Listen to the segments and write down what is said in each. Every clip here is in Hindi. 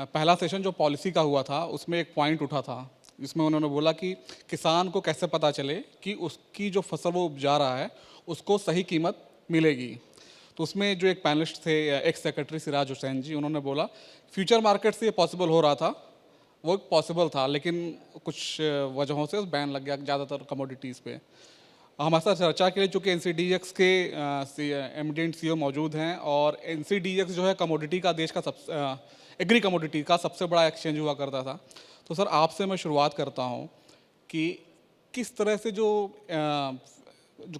पहला सेशन जो पॉलिसी का हुआ था उसमें एक पॉइंट उठा था जिसमें उन्होंने बोला कि किसान को कैसे पता चले कि उसकी जो फसल वो उपजा रहा है उसको सही कीमत मिलेगी। तो उसमें जो एक पैनलिस्ट थे एक्स सेक्रेटरी सिराज हुसैन जी, उन्होंने बोला फ्यूचर मार्केट से ये पॉसिबल हो रहा था, वो पॉसिबल था, लेकिन कुछ वजहों से बैन लग गया ज़्यादातर कमोडिटीज़ पे। हमारे साथ चर्चा के लिए चूँकि एनसीडीएक्स के एमडी एंड सीईओ मौजूद हैं, और एनसीडीएक्स जो है कमोडिटी का देश का एग्री कमोडिटी का सबसे बड़ा एक्सचेंज हुआ करता था। तो सर आपसे मैं शुरुआत करता हूँ कि किस तरह से जो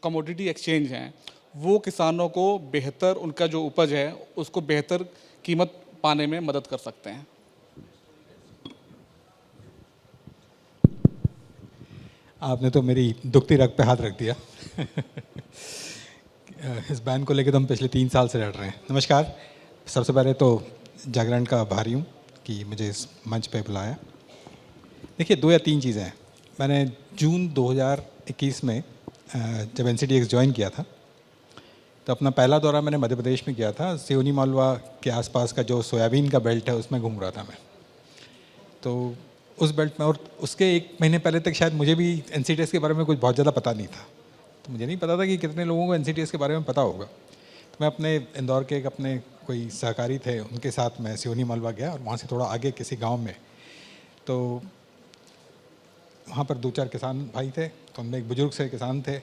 कमोडिटी एक्सचेंज हैं वो किसानों को बेहतर, उनका जो उपज है उसको बेहतर कीमत पाने में मदद कर सकते हैं। आपने तो मेरी दुखती रग पे हाथ रख दिया। इस बैन को लेकर तो हम पिछले 3 साल से लड़ रहे हैं। नमस्कार, सबसे पहले तो जागरण का आभारी हूँ कि मुझे इस मंच पे बुलाया। देखिए, 2 या 3 चीज़ें हैं। मैंने जून 2021 में जब एनसीडीएक्स ज्वाइन किया था तो अपना पहला दौरा मैंने मध्य प्रदेश में किया था। सिवनी मालवा के आसपास का जो सोयाबीन का बेल्ट है उसमें घूम रहा था मैं। तो उस बेल्ट में, और उसके 1 महीने पहले तक शायद मुझे भी एनसीडीएक्स के बारे में कुछ बहुत ज़्यादा पता नहीं था। तो मुझे नहीं पता था कि कितने लोगों को एनसीडीएक्स के बारे में पता होगा। तो मैं अपने इंदौर के अपने कोई सहकारी थे, उनके साथ मैं सिवनी मालवा गया, और वहाँ से थोड़ा आगे किसी गाँव में, तो वहाँ पर 2-4 किसान भाई थे। तो उनमें एक बुजुर्ग से किसान थे।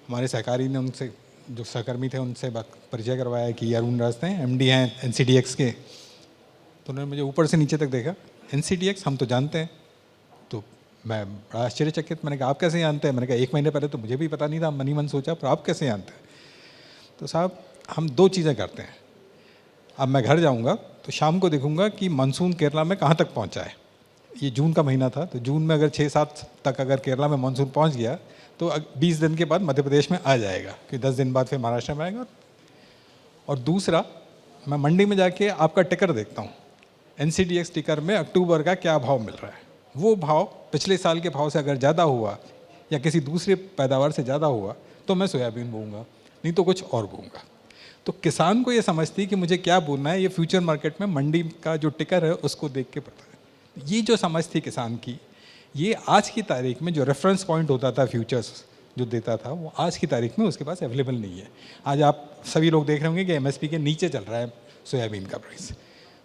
हमारे सहकारी ने उनसे, जो सहकर्मी थे, उनसे बात परिचय करवाया कि अरुण राज हैं, एमडी हैं एनसीडीएक्स के। तो उन्होंने मुझे ऊपर से नीचे तक देखा। एनसीडीएक्स हम तो जानते हैं। तो मैं बड़ा आश्चर्यचकित, मैंने कहा आप कैसे जानते हैं? मैंने कहा 1 महीने पहले तो मुझे भी पता नहीं था, मन ही मन सोचा, पर आप कैसे जानते हैं? तो साहब, हम 2 चीज़ें करते हैं। अब मैं घर जाऊँगा तो शाम को देखूँगा कि मानसून केरला में कहाँ तक पहुँचा है। ये जून का महीना था, तो जून में अगर 6-7 तक अगर केरला में मानसून पहुँच गया तो 20 दिन के बाद मध्य प्रदेश में आ जाएगा, कि 10 दिन बाद फिर महाराष्ट्र में आएगा। और दूसरा, मैं मंडी में जाके आपका टिकर देखता हूँ, एनसीडीएक्स टिकर में अक्टूबर का क्या भाव मिल रहा है। वो भाव पिछले साल के भाव से अगर ज़्यादा हुआ या किसी दूसरे पैदावार से ज़्यादा हुआ तो मैं सोयाबीन बोऊंगा, नहीं तो कुछ और बोऊंगा। तो किसान को ये समझती कि मुझे क्या बोलना है, ये फ्यूचर मार्केट में मंडी का जो टिकर है उसको देख के पता है। ये जो समझ थी किसान की, ये आज की तारीख में जो रेफरेंस पॉइंट होता था फ्यूचर्स जो देता था, वो आज की तारीख में उसके पास अवेलेबल नहीं है। आज आप सभी लोग देख रहे होंगे कि एमएसपी के नीचे चल रहा है सोयाबीन का प्राइस,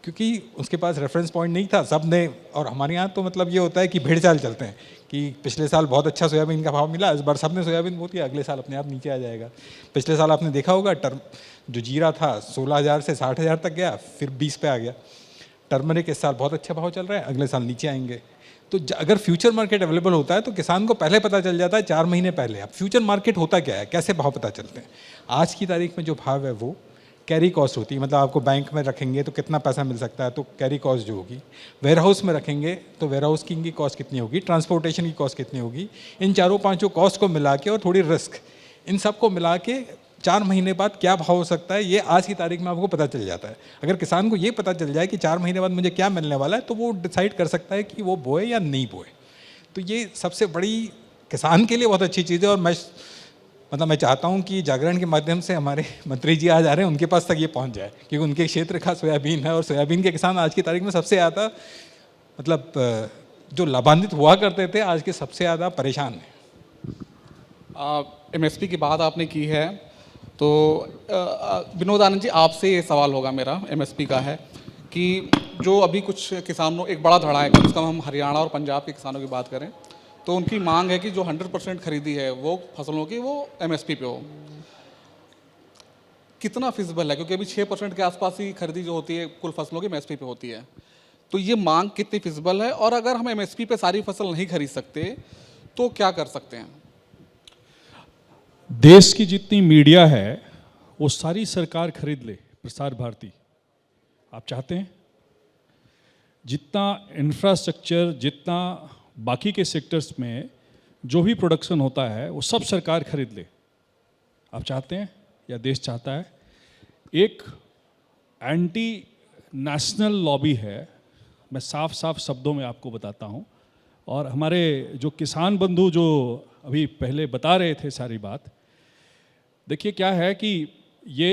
क्योंकि उसके पास रेफरेंस पॉइंट नहीं था। सब ने, और हमारे यहाँ तो मतलब ये होता है कि भेड़ चाल चलते हैं कि पिछले साल बहुत अच्छा सोयाबीन का भाव मिला, इस बार सब ने सोयाबीन बो दिया, अगले साल अपने आप नीचे आ जाएगा। पिछले साल आपने देखा होगा, जो जीरा था 16,000 से 60,000 तक गया, फिर 20 पे आ गया। टर्मरिक इस साल बहुत अच्छा भाव चल रहा है, अगले साल नीचे आएंगे। तो अगर फ्यूचर मार्केट अवेलेबल होता है तो किसान को पहले पता चल जाता है, 4 महीने पहले। अब फ्यूचर मार्केट होता क्या है, कैसे भाव पता चलते हैं? आज की तारीख में जो भाव है वो कैरी कॉस्ट होती है, मतलब आपको बैंक में रखेंगे तो कितना पैसा मिल सकता है, तो कैरी कॉस्ट जो होगी। वेयर हाउस में रखेंगे तो वेयर हाउस की कॉस्ट कितनी होगी, ट्रांसपोर्टेशन की कॉस्ट कितनी होगी, इन 4-5 कॉस्ट को मिला के और थोड़ी रिस्क, इन सब को मिला के 4 महीने बाद क्या भाव हो सकता है, ये आज की तारीख में आपको पता चल जाता है। अगर किसान को ये पता चल जाए कि 4 महीने बाद मुझे क्या मिलने वाला है, तो वो डिसाइड कर सकता है कि वो बोए या नहीं बोए। तो ये सबसे बड़ी किसान के लिए बहुत अच्छी चीज़ है। और मैं चाहता हूँ कि जागरण के माध्यम से हमारे मंत्री जी आज आ रहे हैं, उनके पास तक ये पहुँच जाए, क्योंकि उनके क्षेत्र का सोयाबीन है, और सोयाबीन के किसान आज की तारीख में सबसे ज़्यादा, मतलब जो लाभान्वित हुआ करते थे, आज के सबसे ज़्यादा परेशान हैं। एमएसपी की बात आपने की है, तो विनोद आनंद जी, आपसे ये सवाल होगा मेरा, एमएसपी का है कि जो अभी कुछ किसानों, एक बड़ा धड़ा है, कम से कम हम हरियाणा और पंजाब के किसानों की बात करें तो उनकी मांग है कि जो 100% खरीदी है वो फसलों की, वो एमएसपी पे हो। कितना फिजिबल है, क्योंकि अभी 6% के आसपास ही खरीदी जो होती है कुल फसलों की एमएसपी पे होती है, तो ये मांग कितनी फिजिबल है? और अगर हम एमएसपी पे सारी फसल नहीं खरीद सकते तो क्या कर सकते हैं? देश की जितनी मीडिया है वो सारी सरकार खरीद ले, प्रसार भारती। आप चाहते हैं जितना इंफ्रास्ट्रक्चर, जितना बाकी के सेक्टर्स में जो भी प्रोडक्शन होता है वो सब सरकार खरीद ले? आप चाहते हैं या देश चाहता है? एक एंटी नेशनल लॉबी है, मैं साफ साफ शब्दों में आपको बताता हूं। और हमारे जो किसान बंधु जो अभी पहले बता रहे थे सारी बात, देखिए क्या है कि ये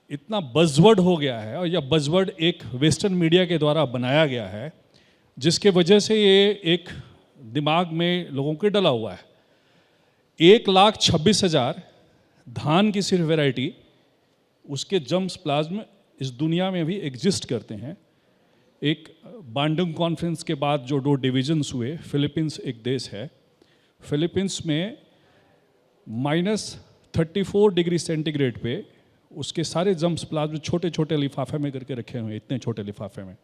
इतना बज़वर्ड हो गया है, और यह बज़वर्ड एक वेस्टर्न मीडिया के द्वारा बनाया गया है, जिसके वजह से ये एक दिमाग में लोगों के डला हुआ है। 1,26,000 धान की सिर्फ वैरायटी, उसके जम्स प्लाज्म इस दुनिया में भी एग्जिस्ट करते हैं। एक बांडुंग कॉन्फ्रेंस के बाद जो 2 डिवीजन्स हुए, फिलीपींस एक देश है, फिलीपींस में -34 डिग्री सेंटीग्रेड पे उसके सारे जम्स प्लाज्म छोटे छोटे लिफाफे में करके रखे हुए हैं, इतने छोटे लिफाफे में।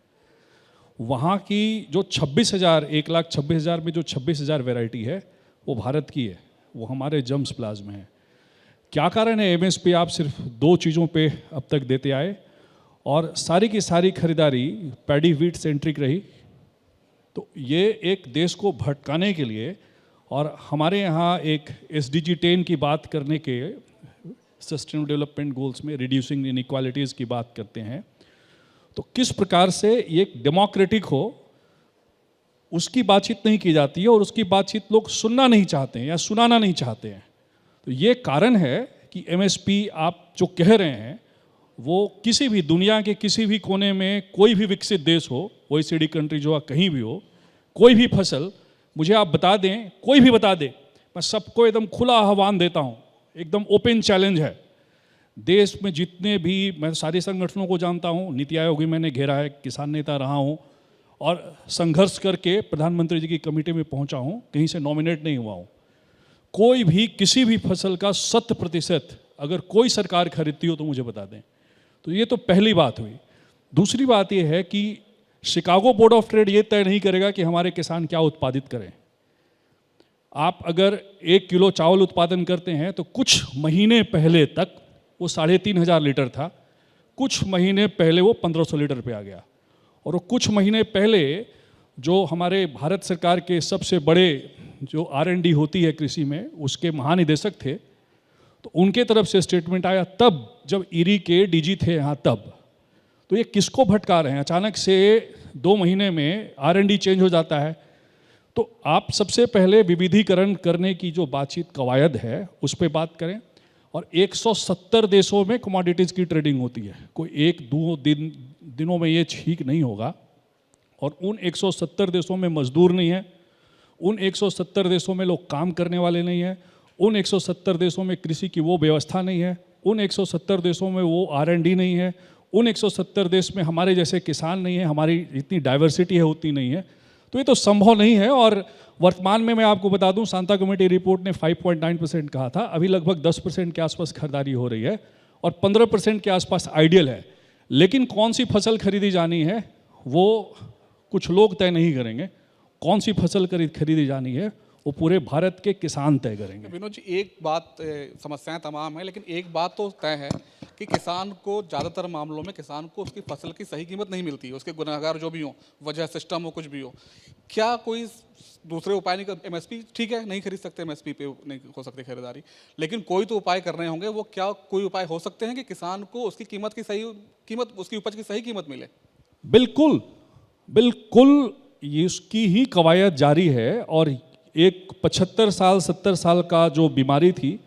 वहाँ की जो 26,000, 1,26,000 में जो 26,000 वैरायटी है वो भारत की है, वो हमारे जम्स प्लाज्म है। क्या कारण है एमएसपी आप सिर्फ 2 चीज़ों पे अब तक देते आए, और सारी की सारी खरीदारी पैडी व्हीट सेंट्रिक रही? तो ये एक देश को भटकाने के लिए, और हमारे यहाँ एक SDG 10 की बात करने के, सस्टेनेबल डेवलपमेंट गोल्स में रिड्यूसिंग इनइक्वालिटीज़ की बात करते हैं, तो किस प्रकार से ये डेमोक्रेटिक हो उसकी बातचीत नहीं की जाती है, और उसकी बातचीत लोग सुनना नहीं चाहते हैं या सुनाना नहीं चाहते हैं। तो ये कारण है कि एमएसपी आप जो कह रहे हैं वो किसी भी दुनिया के किसी भी कोने में, कोई भी विकसित देश हो, OECD कंट्री जो कहीं भी हो, कोई भी फसल मुझे आप बता दें, कोई भी बता दे, मैं सबको एकदम खुला आह्वान देता हूँ, एकदम ओपन चैलेंज है। देश में जितने भी, मैं सारे संगठनों को जानता हूँ, नीति आयोग भी मैंने घेरा है, किसान नेता रहा हूँ, और संघर्ष करके प्रधानमंत्री जी की कमेटी में पहुँचा हूँ, कहीं से नॉमिनेट नहीं हुआ हूँ। कोई भी किसी भी फसल का 100% अगर कोई सरकार खरीदती हो तो मुझे बता दें। तो ये तो पहली बात हुई। दूसरी बात ये है कि शिकागो बोर्ड ऑफ ट्रेड ये तय नहीं करेगा कि हमारे किसान क्या उत्पादित करें। आप अगर 1 किलो चावल उत्पादन करते हैं तो कुछ महीने पहले तक वो 3,500 लीटर था, कुछ महीने पहले वो 1,500 लीटर पे आ गया, और वो कुछ महीने पहले जो हमारे भारत सरकार के सबसे बड़े जो R&D होती है कृषि में, उसके महानिदेशक थे, तो उनके तरफ से स्टेटमेंट आया तब जब ईरी के डीजी थे यहाँ तब। तो ये किसको भटका रहे हैं? अचानक से 2 महीने में R&D चेंज हो जाता है। तो आप सबसे पहले विविधीकरण करने की जो बातचीत कवायद है उस पर बात करें, और 170 देशों में कमोडिटीज़ की ट्रेडिंग होती है, कोई 1-2 दिनों में ये ठीक नहीं होगा। और उन 170 देशों में मजदूर नहीं है, उन 170 देशों में लोग काम करने वाले नहीं हैं, उन 170 देशों में कृषि की वो व्यवस्था नहीं है, उन 170 देशों में वो R&D नहीं है, उन 170 देश में हमारे जैसे किसान नहीं है, हमारी जितनी डाइवर्सिटी है उतनी नहीं है। तो ये तो संभव नहीं है। और वर्तमान में मैं आपको बता दूं, सांता कमेटी रिपोर्ट ने 5.9% कहा था, अभी लगभग 10% के आसपास खरीदारी हो रही है, और 15% के आसपास आइडियल है। लेकिन कौन सी फसल खरीदी जानी है वो कुछ लोग तय नहीं करेंगे, कौन सी फसल खरीदी जानी है वो पूरे भारत के किसान तय करेंगे। विनोद जी, एक बात, समस्याएं तमाम हैं, लेकिन एक बात तो तय है कि किसान को ज़्यादातर मामलों में किसान को उसकी फसल की सही कीमत नहीं मिलती है, उसके गुनाहगार जो भी हो, वजह सिस्टम हो, कुछ भी हो। क्या कोई दूसरे उपाय नहीं कर? एमएसपी ठीक है, नहीं खरीद सकते, एमएसपी पे नहीं हो सकती खरीदारी, लेकिन कोई तो उपाय कर रहे होंगे। वो क्या कोई उपाय हो सकते हैं कि किसान को उसकी कीमत की सही कीमत, उसकी उपज की सही कीमत मिले? बिल्कुल बिल्कुल, इसकी ही कवायद जारी है। और एक 75 साल 70 साल का जो बीमारी थी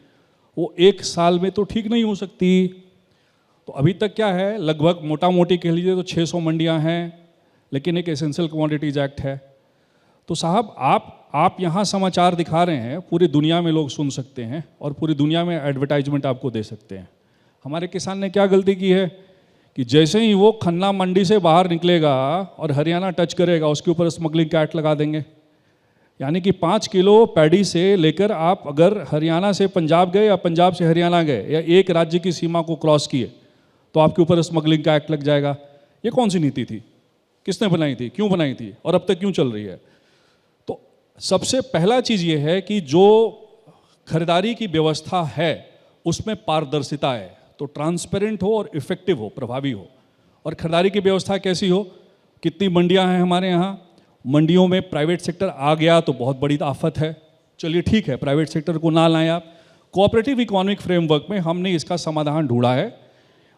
वो 1 साल में तो ठीक नहीं हो सकती। तो अभी तक क्या है, लगभग मोटा मोटी कह लीजिए तो 600 मंडियां हैं, लेकिन एक एसेंशियल कमोडिटीज एक्ट है। तो साहब आप यहाँ समाचार दिखा रहे हैं, पूरी दुनिया में लोग सुन सकते हैं और पूरी दुनिया में एडवर्टाइजमेंट आपको दे सकते हैं। हमारे किसान ने क्या गलती की है कि जैसे ही वो खन्ना मंडी से बाहर निकलेगा और हरियाणा टच करेगा, उसके ऊपर स्मगलिंग का एक्ट लगा देंगे। यानी कि 5 किलो पैडी से लेकर आप अगर हरियाणा से पंजाब गए या पंजाब से हरियाणा गए या एक राज्य की सीमा को क्रॉस किए तो आपके ऊपर स्मगलिंग का एक्ट लग जाएगा। ये कौन सी नीति थी? किसने बनाई थी? क्यों बनाई थी? और अब तक क्यों चल रही है? तो सबसे पहला चीज़ ये है कि जो खरीदारी की व्यवस्था है उसमें पारदर्शिता है, तो ट्रांसपेरेंट हो और इफेक्टिव हो, प्रभावी हो। और खरीदारी की व्यवस्था कैसी हो? कितनी मंडियां हैं हमारे यहाँ? मंडियों में प्राइवेट सेक्टर आ गया तो बहुत बड़ी आफत है। चलिए ठीक है, प्राइवेट सेक्टर को ना लाएं आप। कोऑपरेटिव इकोनॉमिक फ्रेमवर्क में हमने इसका समाधान ढूंढा है,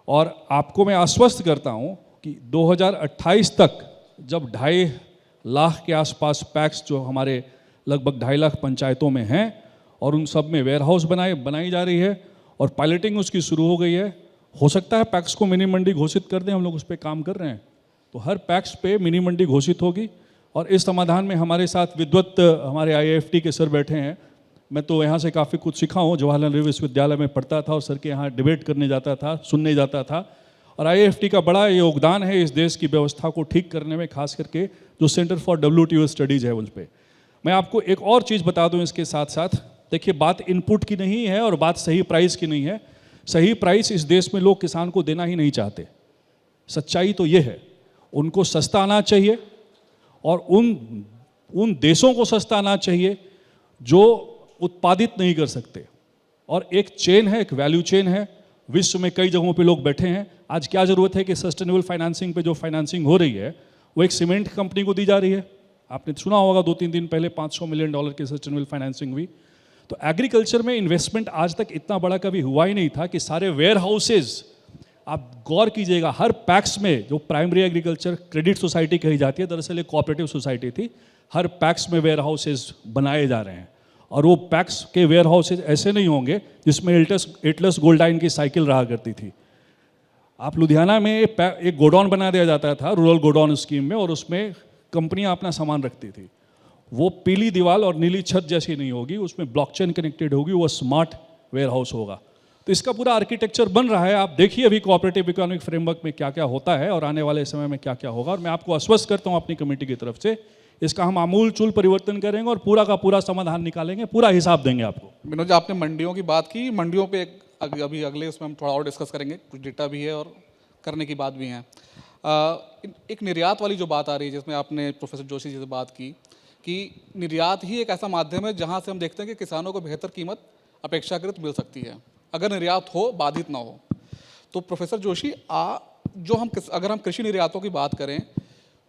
और आपको मैं आश्वस्त करता हूँ कि 2028 तक जब 2.5 लाख के आसपास पैक्स जो हमारे लगभग 2.5 लाख पंचायतों में हैं और उन सब में वेयर हाउस बनाई जा रही है और पायलटिंग उसकी शुरू हो गई है, हो सकता है पैक्स को मिनी मंडी घोषित कर दें, हम लोग उस पर काम कर रहे हैं। तो हर पैक्स पे मिनी मंडी घोषित होगी। और इस समाधान में हमारे साथ विद्वत हमारे IIFT के सर बैठे हैं। मैं तो यहाँ से काफ़ी कुछ सीखा हूँ, जवाहरलाल नेहरू विश्वविद्यालय में पढ़ता था और सर के यहाँ डिबेट करने जाता था, सुनने जाता था। और IIFT का बड़ा योगदान है इस देश की व्यवस्था को ठीक करने में, खास करके जो सेंटर फॉर WTO स्टडीज़ है उन पर। मैं आपको एक और चीज़ बता दूँ इसके साथ साथ, देखिए बात इनपुट की नहीं है और बात सही प्राइस की नहीं है। सही प्राइस इस देश में लोग किसान को देना ही नहीं चाहते। सच्चाई तो ये है, उनको सस्ता आना चाहिए और उन देशों को सस्ता आना चाहिए जो उत्पादित नहीं कर सकते। और एक चेन है, एक वैल्यू चेन है, विश्व में कई जगहों पे लोग बैठे हैं। आज क्या ज़रूरत है कि सस्टेनेबल फाइनेंसिंग पे जो फाइनेंसिंग हो रही है वो एक सीमेंट कंपनी को दी जा रही है। आपने सुना होगा 2-3 दिन पहले $500 मिलियन की सस्टेनेबल फाइनेंसिंग हुई। तो एग्रीकल्चर में इन्वेस्टमेंट आज तक इतना बड़ा कभी हुआ ही नहीं था कि सारे वेयर हाउसेज, आप गौर कीजिएगा, हर पैक्स में जो प्राइमरी एग्रीकल्चर क्रेडिट सोसाइटी कही जाती है, दरअसल एक कोऑपरेटिव सोसाइटी थी, हर पैक्स में वेयर हाउसेज बनाए जा रहे हैं। और वो पैक्स के वेयर हाउसेज ऐसे नहीं होंगे जिसमें एटलस गोल्डाइन की साइकिल रहा करती थी। आप लुधियाना में एक गोडाउन बना दिया जाता था रूरल गोडाउन स्कीम में, और उसमें कंपनियां अपना सामान रखती थी। वो पीली दीवार और नीली छत जैसी नहीं होगी, उसमें ब्लॉकचेन कनेक्टेड होगी, वो स्मार्ट वेयर हाउस होगा। तो इसका पूरा आर्किटेक्चर बन रहा है। आप देखिए अभी कोऑपरेटिव इकोनॉमिक फ्रेमवर्क में क्या क्या होता है और आने वाले समय में क्या क्या होगा। और मैं आपको आश्वस्त करता हूँ अपनी कमेटी की तरफ से, इसका हम आमूल चूल परिवर्तन करेंगे और पूरा का पूरा समाधान निकालेंगे, पूरा हिसाब देंगे आपको। विनोद जी, आपने मंडियों की बात की, मंडियों पे अभी अगले उसमें हम थोड़ा और डिस्कस करेंगे, कुछ डेटा भी है और करने की बात भी है। एक निर्यात वाली जो बात आ रही है, जिसमें आपने प्रोफेसर जोशी जी से बात की कि निर्यात ही एक ऐसा माध्यम है जहाँ से हम देखते हैं कि किसानों को बेहतर कीमत अपेक्षाकृत मिल सकती है, अगर निर्यात हो, बाधित ना हो। तो प्रोफेसर जोशी, अगर हम कृषि निर्यातों की बात करें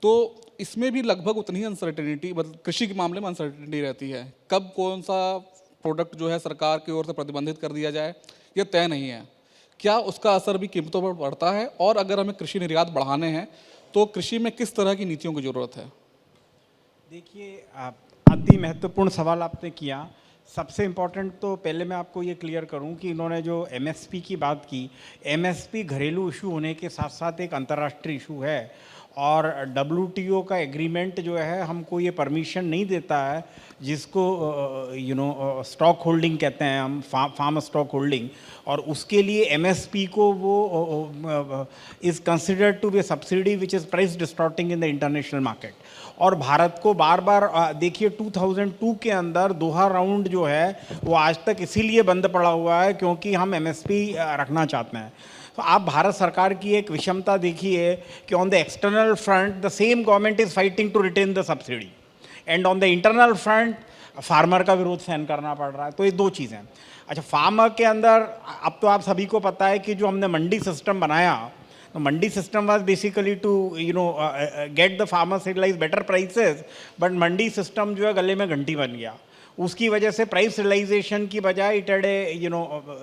तो इसमें भी लगभग उतनी ही अनसर्टेनिटी, मतलब कृषि के मामले में अनसर्टेनिटी रहती है। कब कौन सा प्रोडक्ट जो है सरकार की ओर से प्रतिबंधित कर दिया जाए, ये तय नहीं है। क्या उसका असर भी कीमतों पर पड़ता है? और अगर हमें कृषि निर्यात बढ़ाने हैं तो कृषि में किस तरह की नीतियों की ज़रूरत है? देखिए, अति महत्वपूर्ण सवाल आपने किया। सबसे इम्पोर्टेंट तो पहले मैं आपको ये क्लियर करूं कि इन्होंने जो MSP की बात की, MSP घरेलू इशू होने के साथ साथ एक अंतर्राष्ट्रीय इशू है। और WTO का एग्रीमेंट जो है हमको ये परमिशन नहीं देता है, जिसको स्टॉक होल्डिंग कहते हैं हम, फार्म स्टॉक होल्डिंग। और उसके लिए MSP को वो is considered to be subsidy which is price distorting in the international market. और भारत को बार बार देखिए 2002 के अंदर दोहा राउंड जो है वो आज तक इसीलिए बंद पड़ा हुआ है क्योंकि हम MSP रखना चाहते हैं। तो आप भारत सरकार की एक विषमता देखिए कि on the external front the same government is fighting to retain the subsidy, and on the internal front farmer का विरोध सहन करना पड़ रहा है। तो ये दो चीज़ें। अच्छा, फार्मर के अंदर अब तो आप सभी को पता है कि जो हमने मंडी सिस्टम बनाया, तो mandi system was basically to get the farmers realise better prices, but mandi system जो है गले में घंटी बन गया। उसकी वजह से प्राइस रियलाइजेशन की बजाय it had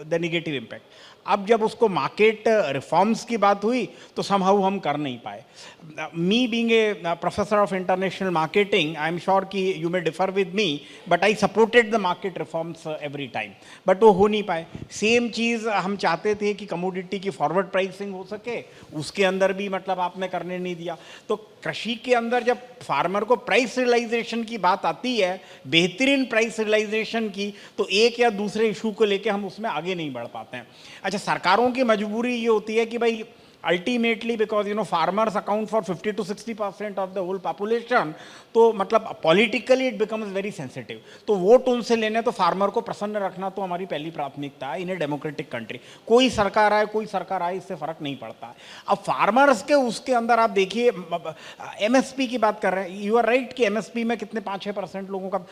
the negative impact. अब जब उसको मार्केट रिफॉर्म्स की बात हुई तो समहाउ हम कर नहीं पाए। Me being a professor of international marketing, I am sure कि you may differ with me, but I supported the market reforms every time, but वो हो नहीं पाए। सेम चीज़ हम चाहते थे कि कमोडिटी की फॉरवर्ड प्राइसिंग हो सके, उसके अंदर भी मतलब आपने करने नहीं दिया। तो कृषि के अंदर जब फार्मर को प्राइस रियलाइजेशन की बात आती है, बेहतरीन प्राइस रियलाइजेशन की, तो एक या दूसरे इशू को लेके हम उसमें आगे नहीं बढ़ पाते हैं। अच्छा, सरकारों की मजबूरी ये होती है कि भाई ultimately because farmers account for 50 to 60% of the whole population, तो मतलब politically it becomes very sensitive. तो वोट उनसे लेने तो फार्मर को प्रसन्न रखना तो हमारी पहली प्राथमिकता है इन ए डेमोक्रेटिक कंट्री। कोई सरकार आए इससे फर्क नहीं पड़ता है। अब फार्मर्स के उसके अंदर आप देखिए MSP की बात कर रहे हैं, यू आर राइट कि MSP में कितने 5-6% लोगों का,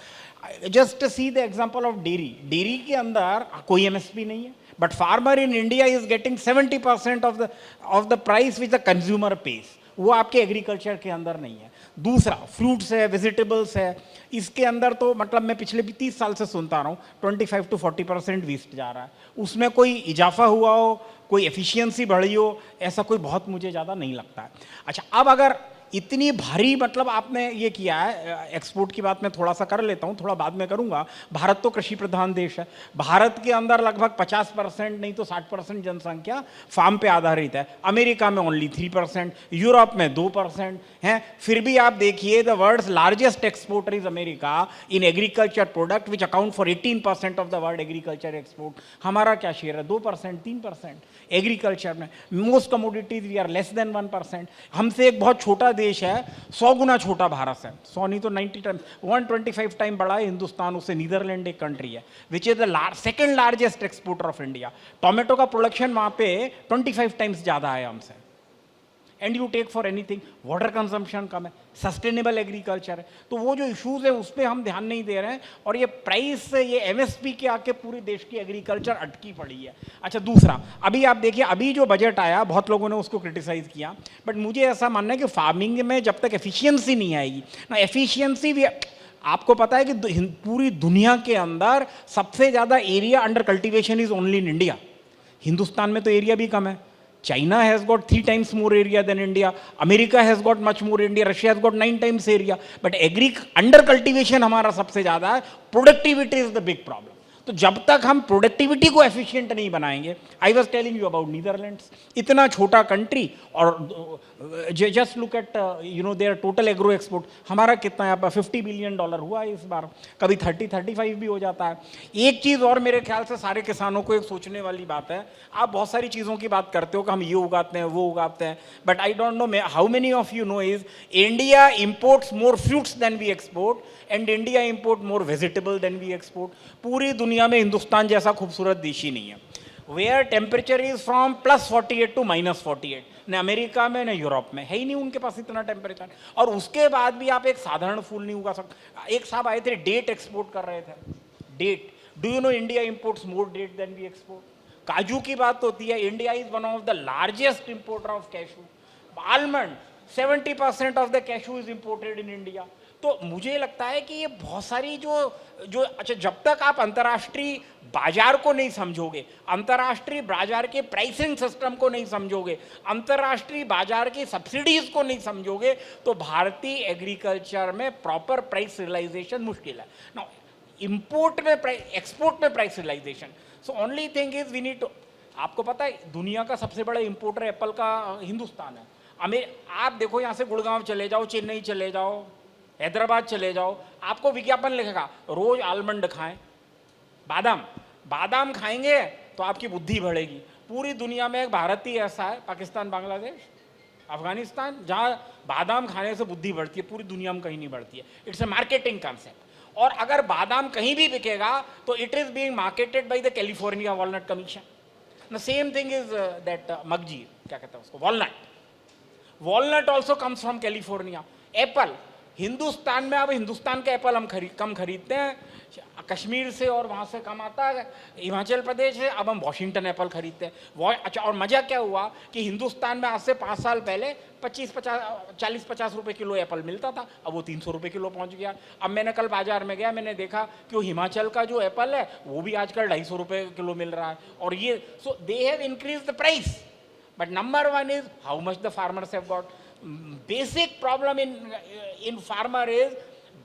just see the example of dairy के अंदर कोई MSP नहीं है, but farmer in India is getting 70% of the price which the consumer pays. वो आपके एग्रीकल्चर के अंदर नहीं है। दूसरा फ्रूट्स है, वेजिटेबल्स है, इसके अंदर तो मतलब मैं पिछले 30 साल से सुनता रहा हूँ 25 to 40% वेस्ट जा रहा है। उसमें कोई इजाफा हुआ हो, कोई एफिशिएंसी बढ़ी हो, ऐसा कोई बहुत मुझे ज़्यादा नहीं लगता है। अच्छा, अब अगर इतनी भारी, मतलब आपने ये किया है। एक्सपोर्ट की बात मैं थोड़ा सा कर लेता हूँ, थोड़ा बाद में करूँगा। भारत तो कृषि प्रधान देश है। भारत के अंदर लगभग 50% नहीं तो 60% जनसंख्या फार्म पे आधारित है। अमेरिका में ओनली 3%, यूरोप में 2% है। फिर भी आप देखिए, the world's largest exporter is America in agriculture product which account for 18% of the world agriculture export. हमारा क्या शेयर है? 2%, 3% एग्रीकल्चर में। Most commodities we are less than 1%। हमसे एक बहुत छोटा देश है, 100 गुना छोटा भारत है, 100 नहीं तो 90 टाइम, 125 टाइम बड़ा है हिंदुस्तान उससे। नीदरलैंड एक कंट्री है which is the second largest exporter of India. Tomato का प्रोडक्शन वहाँ पे 25 टाइम्स ज़्यादा है हमसे। And you take for anything, water consumption कम है, सस्टेनेबल एग्रीकल्चर है। तो वो जो इश्यूज है उस पर हम ध्यान नहीं दे रहे हैं, और ये प्राइस, ये एमएसपी के आके पूरे देश की एग्रीकल्चर अटकी पड़ी है। अच्छा, दूसरा, अभी आप देखिए, अभी जो बजट आया, बहुत लोगों ने उसको क्रिटिसाइज किया, बट मुझे ऐसा मानना है कि फार्मिंग में जब तक एफिशिएंसी नहीं आएगी ना, एफिशिएंसी भी, आपको पता है कि पूरी दुनिया के अंदर सबसे ज़्यादा area under cultivation is only in India. Hindustan में तो एरिया भी कम है। China has got 3 times more area than India. America has got much more area. Russia has got 9 times area. But under cultivation हमारा सबसे ज़्यादा है. Productivity is the big problem. तो जब तक हम प्रोडक्टिविटी को एफिशिएंट नहीं बनाएंगे, I was telling you about Netherlands, इतना छोटा कंट्री, और just look eight there total agro export. हमारा कितना है? 50 बिलियन डॉलर हुआ है इस बार, कभी 30-35 भी हो जाता है। एक चीज़ और मेरे ख्याल से सारे किसानों को एक सोचने वाली बात है। आप बहुत सारी चीज़ों की बात करते हो कि हम ये उगाते हैं, वो उगाते हैं, but I don't know how many of you know is India imports more fruits than we export, and India import more vegetable than we export. पूरी दुनिया में हिंदुस्तान जैसा खूबसूरत देश ही नहीं है। Where temperature is from +48 to -48, न अमेरिका में न यूरोप में, है ही नहीं उनके पास इतना टेम्परेचर। और उसके बाद भी आप एक साधारण फूल नहीं उगा सकते। एक साहब आए थे, डेट एक्सपोर्ट कर रहे थे, date. Do you know India imports more date than we export? काजू की बात होती है, India is one of the largest importer of cashew. Almond, 70% of the cashew is imported in India. तो मुझे लगता है कि ये बहुत सारी जो अच्छा, जब तक आप अंतर्राष्ट्रीय बाजार को नहीं समझोगे, अंतर्राष्ट्रीय बाजार के प्राइसिंग सिस्टम को नहीं समझोगे, अंतर्राष्ट्रीय बाजार की सब्सिडीज को नहीं समझोगे, तो भारतीय एग्रीकल्चर में प्रॉपर प्राइस रियलाइजेशन मुश्किल है ना। इंपोर्ट में एक्सपोर्ट में price realisation, so only thing is we need to, आपको पता है दुनिया का सबसे बड़ा इंपोर्टर एप्पल का हिंदुस्तान है। आप देखो, यहाँ से गुड़गांव चले जाओ, चेन्नई चले जाओ, हैदराबाद चले जाओ, आपको विज्ञापन लिखेगा रोज आलमंड खाएं, बादाम खाएंगे तो आपकी बुद्धि बढ़ेगी। पूरी दुनिया में एक भारत ही ऐसा है, पाकिस्तान, बांग्लादेश, अफगानिस्तान, जहाँ बादाम खाने से बुद्धि बढ़ती है, पूरी दुनिया में कहीं नहीं बढ़ती है। It's a marketing concept. और अगर बादाम कहीं भी बिकेगा तो it is being marketed by the California walnut commission. The same thing is that मगजी, क्या कहते हैं उसको, walnut also comes from California. Apple, Hindustan में अब हिंदुस्तान का एप्पल हम कम खरीदते हैं, कश्मीर से और वहाँ से कम आता है, हिमाचल प्रदेश से, अब हम वॉशिंगटन एप्पल खरीदते हैं। अच्छा, और मज़ा क्या हुआ कि हिंदुस्तान में आज से 5 साल पहले 40-50 रुपए किलो एप्पल मिलता था, अब वो 300 रुपए किलो पहुँच गया। अब मैंने कल बाजार में गया, मैंने देखा कि वो हिमाचल का जो एप्पल है वो भी आजकल 250 रुपए किलो मिल रहा है। और ये, so they have increase the price, but number one is how much the farmers have got. Basic problem in farmer is,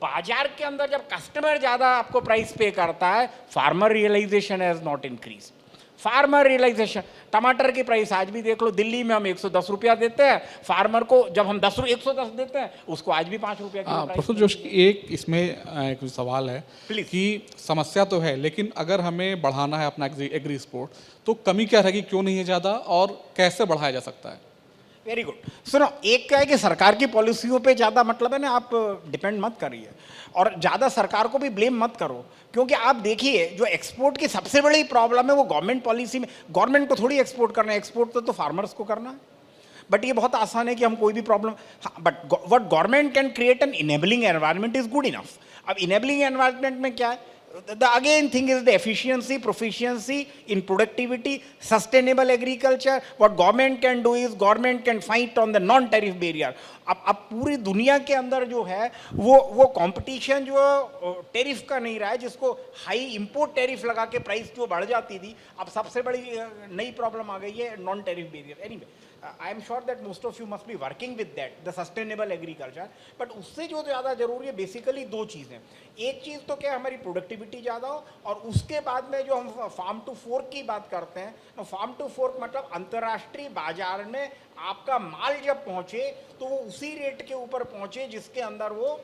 बाजार के अंदर जब कस्टमर ज्यादा आपको प्राइस पे करता है, farmer realisation has not increase. Farmer realisation, टमाटर की प्राइस आज भी देख लो, दिल्ली में हम 110 रुपया देते हैं, फार्मर को जब हम 110 देते हैं, उसको आज भी 5 रुपया की। प्रोफेसर जोशी, एक इसमें एक सवाल है कि समस्या तो है, लेकिन अगर हमें बढ़ाना है अपना एग्री एक्सपोर्ट, तो कमी क्या रहेगी, क्यों नहीं है ज़्यादा, और कैसे बढ़ाया जा सकता है? Very good. सुनो, एक क्या है कि सरकार की पॉलिसियों पे ज़्यादा मतलब है ना, आप डिपेंड मत करिए, और ज़्यादा सरकार को भी ब्लेम मत करो, क्योंकि आप देखिए जो एक्सपोर्ट की सबसे बड़ी प्रॉब्लम है वो गवर्नमेंट पॉलिसी में। गवर्नमेंट को थोड़ी एक्सपोर्ट करना है, एक्सपोर्ट तो फार्मर्स को करना है। बट ये बहुत आसान है कि हम कोई भी problem, but what government can create an enabling environment is good enough. अब इनेबलिंग एनवायरनमेंट में क्या है, the again thing is the efficiency, proficiency in productivity, sustainable agriculture. What government can do is government can fight on the non tariff barrier. अब पूरी दुनिया के अंदर जो है वो कंपटीशन जो टेरिफ का नहीं रहा है, जिसको हाई इंपोर्ट टेरिफ लगा के प्राइस जो बढ़ जाती थी, अब सबसे बड़ी नई प्रॉब्लम आ गई है non tariff barrier. Anyway, I am sure that most of you must be working with that, the sustainable agriculture. But उससे जो ज़्यादा जरूरी है बेसिकली दो चीज़ें। एक चीज़ तो क्या हमारी प्रोडक्टिविटी ज़्यादा हो, और उसके बाद में जो हम फार्म टू फोर्क की बात करते हैं, फार्म टू फोर्क मतलब अंतर्राष्ट्रीय बाजार में आपका माल जब पहुँचे तो वो उसी रेट के ऊपर पहुँचे जिसके अंदर वो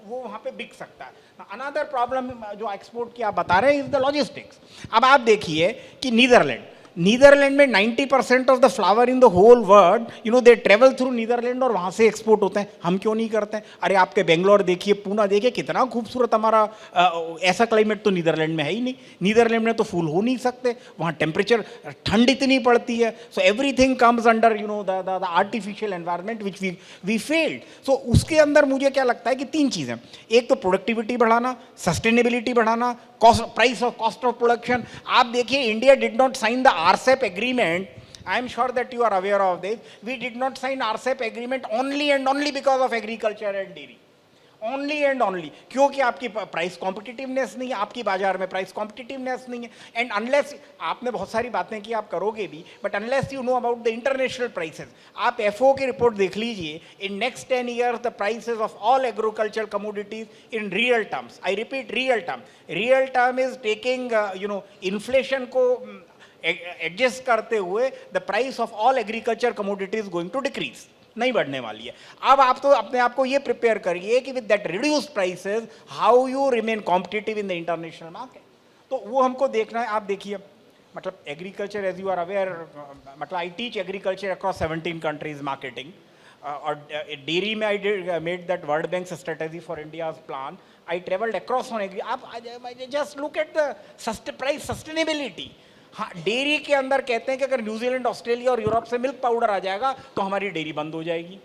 वहाँ पे बिक सकता है। अनदर प्रॉब्लम जो एक्सपोर्ट की आप बता रहे हैं इज द लॉजिस्टिक्स। अब आप देखिए कि नीदरलैंड में 90% of the flower in the whole world you know they travel through Netherland और वहाँ से एक्सपोर्ट होते हैं। हम क्यों नहीं करते हैं? अरे आपके बेंगलोर देखिए, पूना देखिए, कितना खूबसूरत हमारा ऐसा क्लाइमेट तो नीदरलैंड में है ही नहीं। नीदरलैंड में तो फूल हो नहीं सकते, वहाँ टेम्परेचर ठंड इतनी पड़ती है। So everything comes under you know the artificial environment which we failed. So उसके अंदर मुझे क्या लगता है कि तीन चीज़ें, एक तो प्रोडक्टिविटी बढ़ाना, सस्टेनेबिलिटी बढ़ाना, price of cost of production. आप देखिए India did not sign the RCEP agreement. I am sure that you are aware of this. We did not sign RCEP agreement only and only because of agriculture and dairy. Only and only क्योंकि आपकी प्राइस कॉम्पिटिटिवनेस नहीं है, आपकी बाजार में प्राइस कॉम्पिटिटिवनेस नहीं है। एंड अनलेस आपने बहुत सारी बातें की, आप करोगे भी, but unless you know about the international prices. आप FAO की रिपोर्ट देख लीजिए, in next 10 years the prices of all agricultural commodities in real terms, I repeat real term is taking you know inflation को एडजस्ट करते हुए, the price of all agriculture commodities going to decrease, नहीं बढ़ने वाली है। अब आप तो अपने आप को ये प्रिपेयर करिए कि with that reduced prices how you remain competitive in the international market. तो वो हमको देखना है। आप देखिए मतलब agriculture as you are aware, मतलब I teach agriculture across 17 countries marketing, और डेयरी में I made that world bank strategy for India's plan. I travelled across on agri. आप just look at the price sustainability. हाँ, डेयरी के अंदर कहते हैं कि अगर न्यूजीलैंड, ऑस्ट्रेलिया और यूरोप से मिल्क पाउडर आ जाएगा तो हमारी डेयरी बंद हो जाएगी।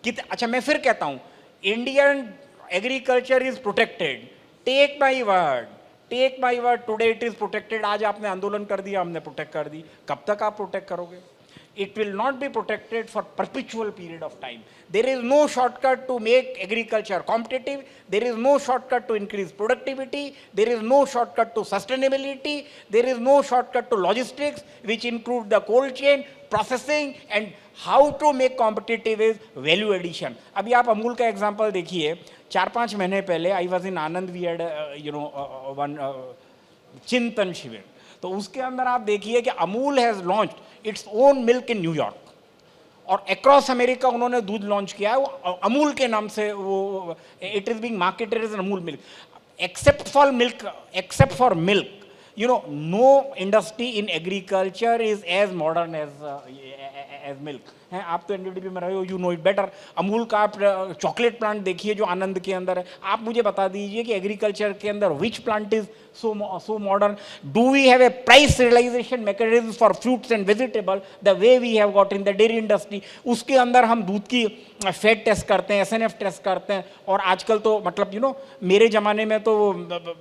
अच्छा, मैं फिर कहता हूँ Indian agriculture is protected. Take my word, today it is protected. आज आपने आंदोलन कर दिया, हमने प्रोटेक्ट कर दी। कब तक आप प्रोटेक्ट करोगे? It will not be protected for perpetual period of time. There is no shortcut to make agriculture competitive. There is no shortcut to increase productivity. There is no shortcut to sustainability. There is no shortcut to logistics, which include the cold chain, processing, and how to make competitive is value addition. अभी आप अमूल का एग्जाम्पल देखिए। 4-5 महीने पहले I was in Anand, we had one चिंतन शिविर। तो उसके अंदर आप देखिए कि Amul has launched its own milk in New York, और अक्रॉस अमेरिका उन्होंने दूध लॉन्च किया है वो अमूल के नाम से। वो it is being marketed as Amul milk. Except for milk you know, no industry in agriculture is as modern as milk हैं। आप तो एनडीडीबी में रहे हो, you know it better. Amul का आप चॉकलेट प्लांट देखिए जो आनंद के अंदर है। आप मुझे बता दीजिए कि एग्रीकल्चर के अंदर which plant is so modern? Do we have a price realization mechanism for fruits and vegetable the way we have got in the dairy industry? उसके अंदर हम दूध की फैट टेस्ट करते हैं, SNF टेस्ट करते हैं। और आजकल तो मतलब यू नो मेरे ज़माने में तो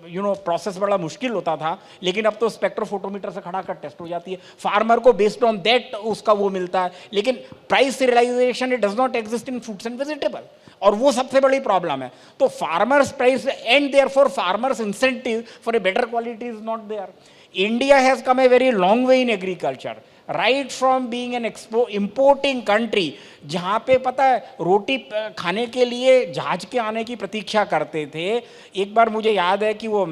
यू नो प्रोसेस बड़ा मुश्किल होता था, लेकिन अब तो स्पेक्ट्रोफोटोमीटर से खड़ा कर टेस्ट हो जाती है। फार्मर को बेस्ड ऑन दैट उसका वो मिलता है, लेकिन price realisation it does not exist in fruits and vegetable, और वो सबसे बड़ी प्रॉब्लम है। तो farmers price and therefore farmers incentive for a better quality is not there. India has come a very long way in agriculture, right from being an importing country, जहाँ पे पता है रोटी खाने के लिए जहाज के आने की प्रतीक्षा करते थे। एक बार मुझे याद है कि वो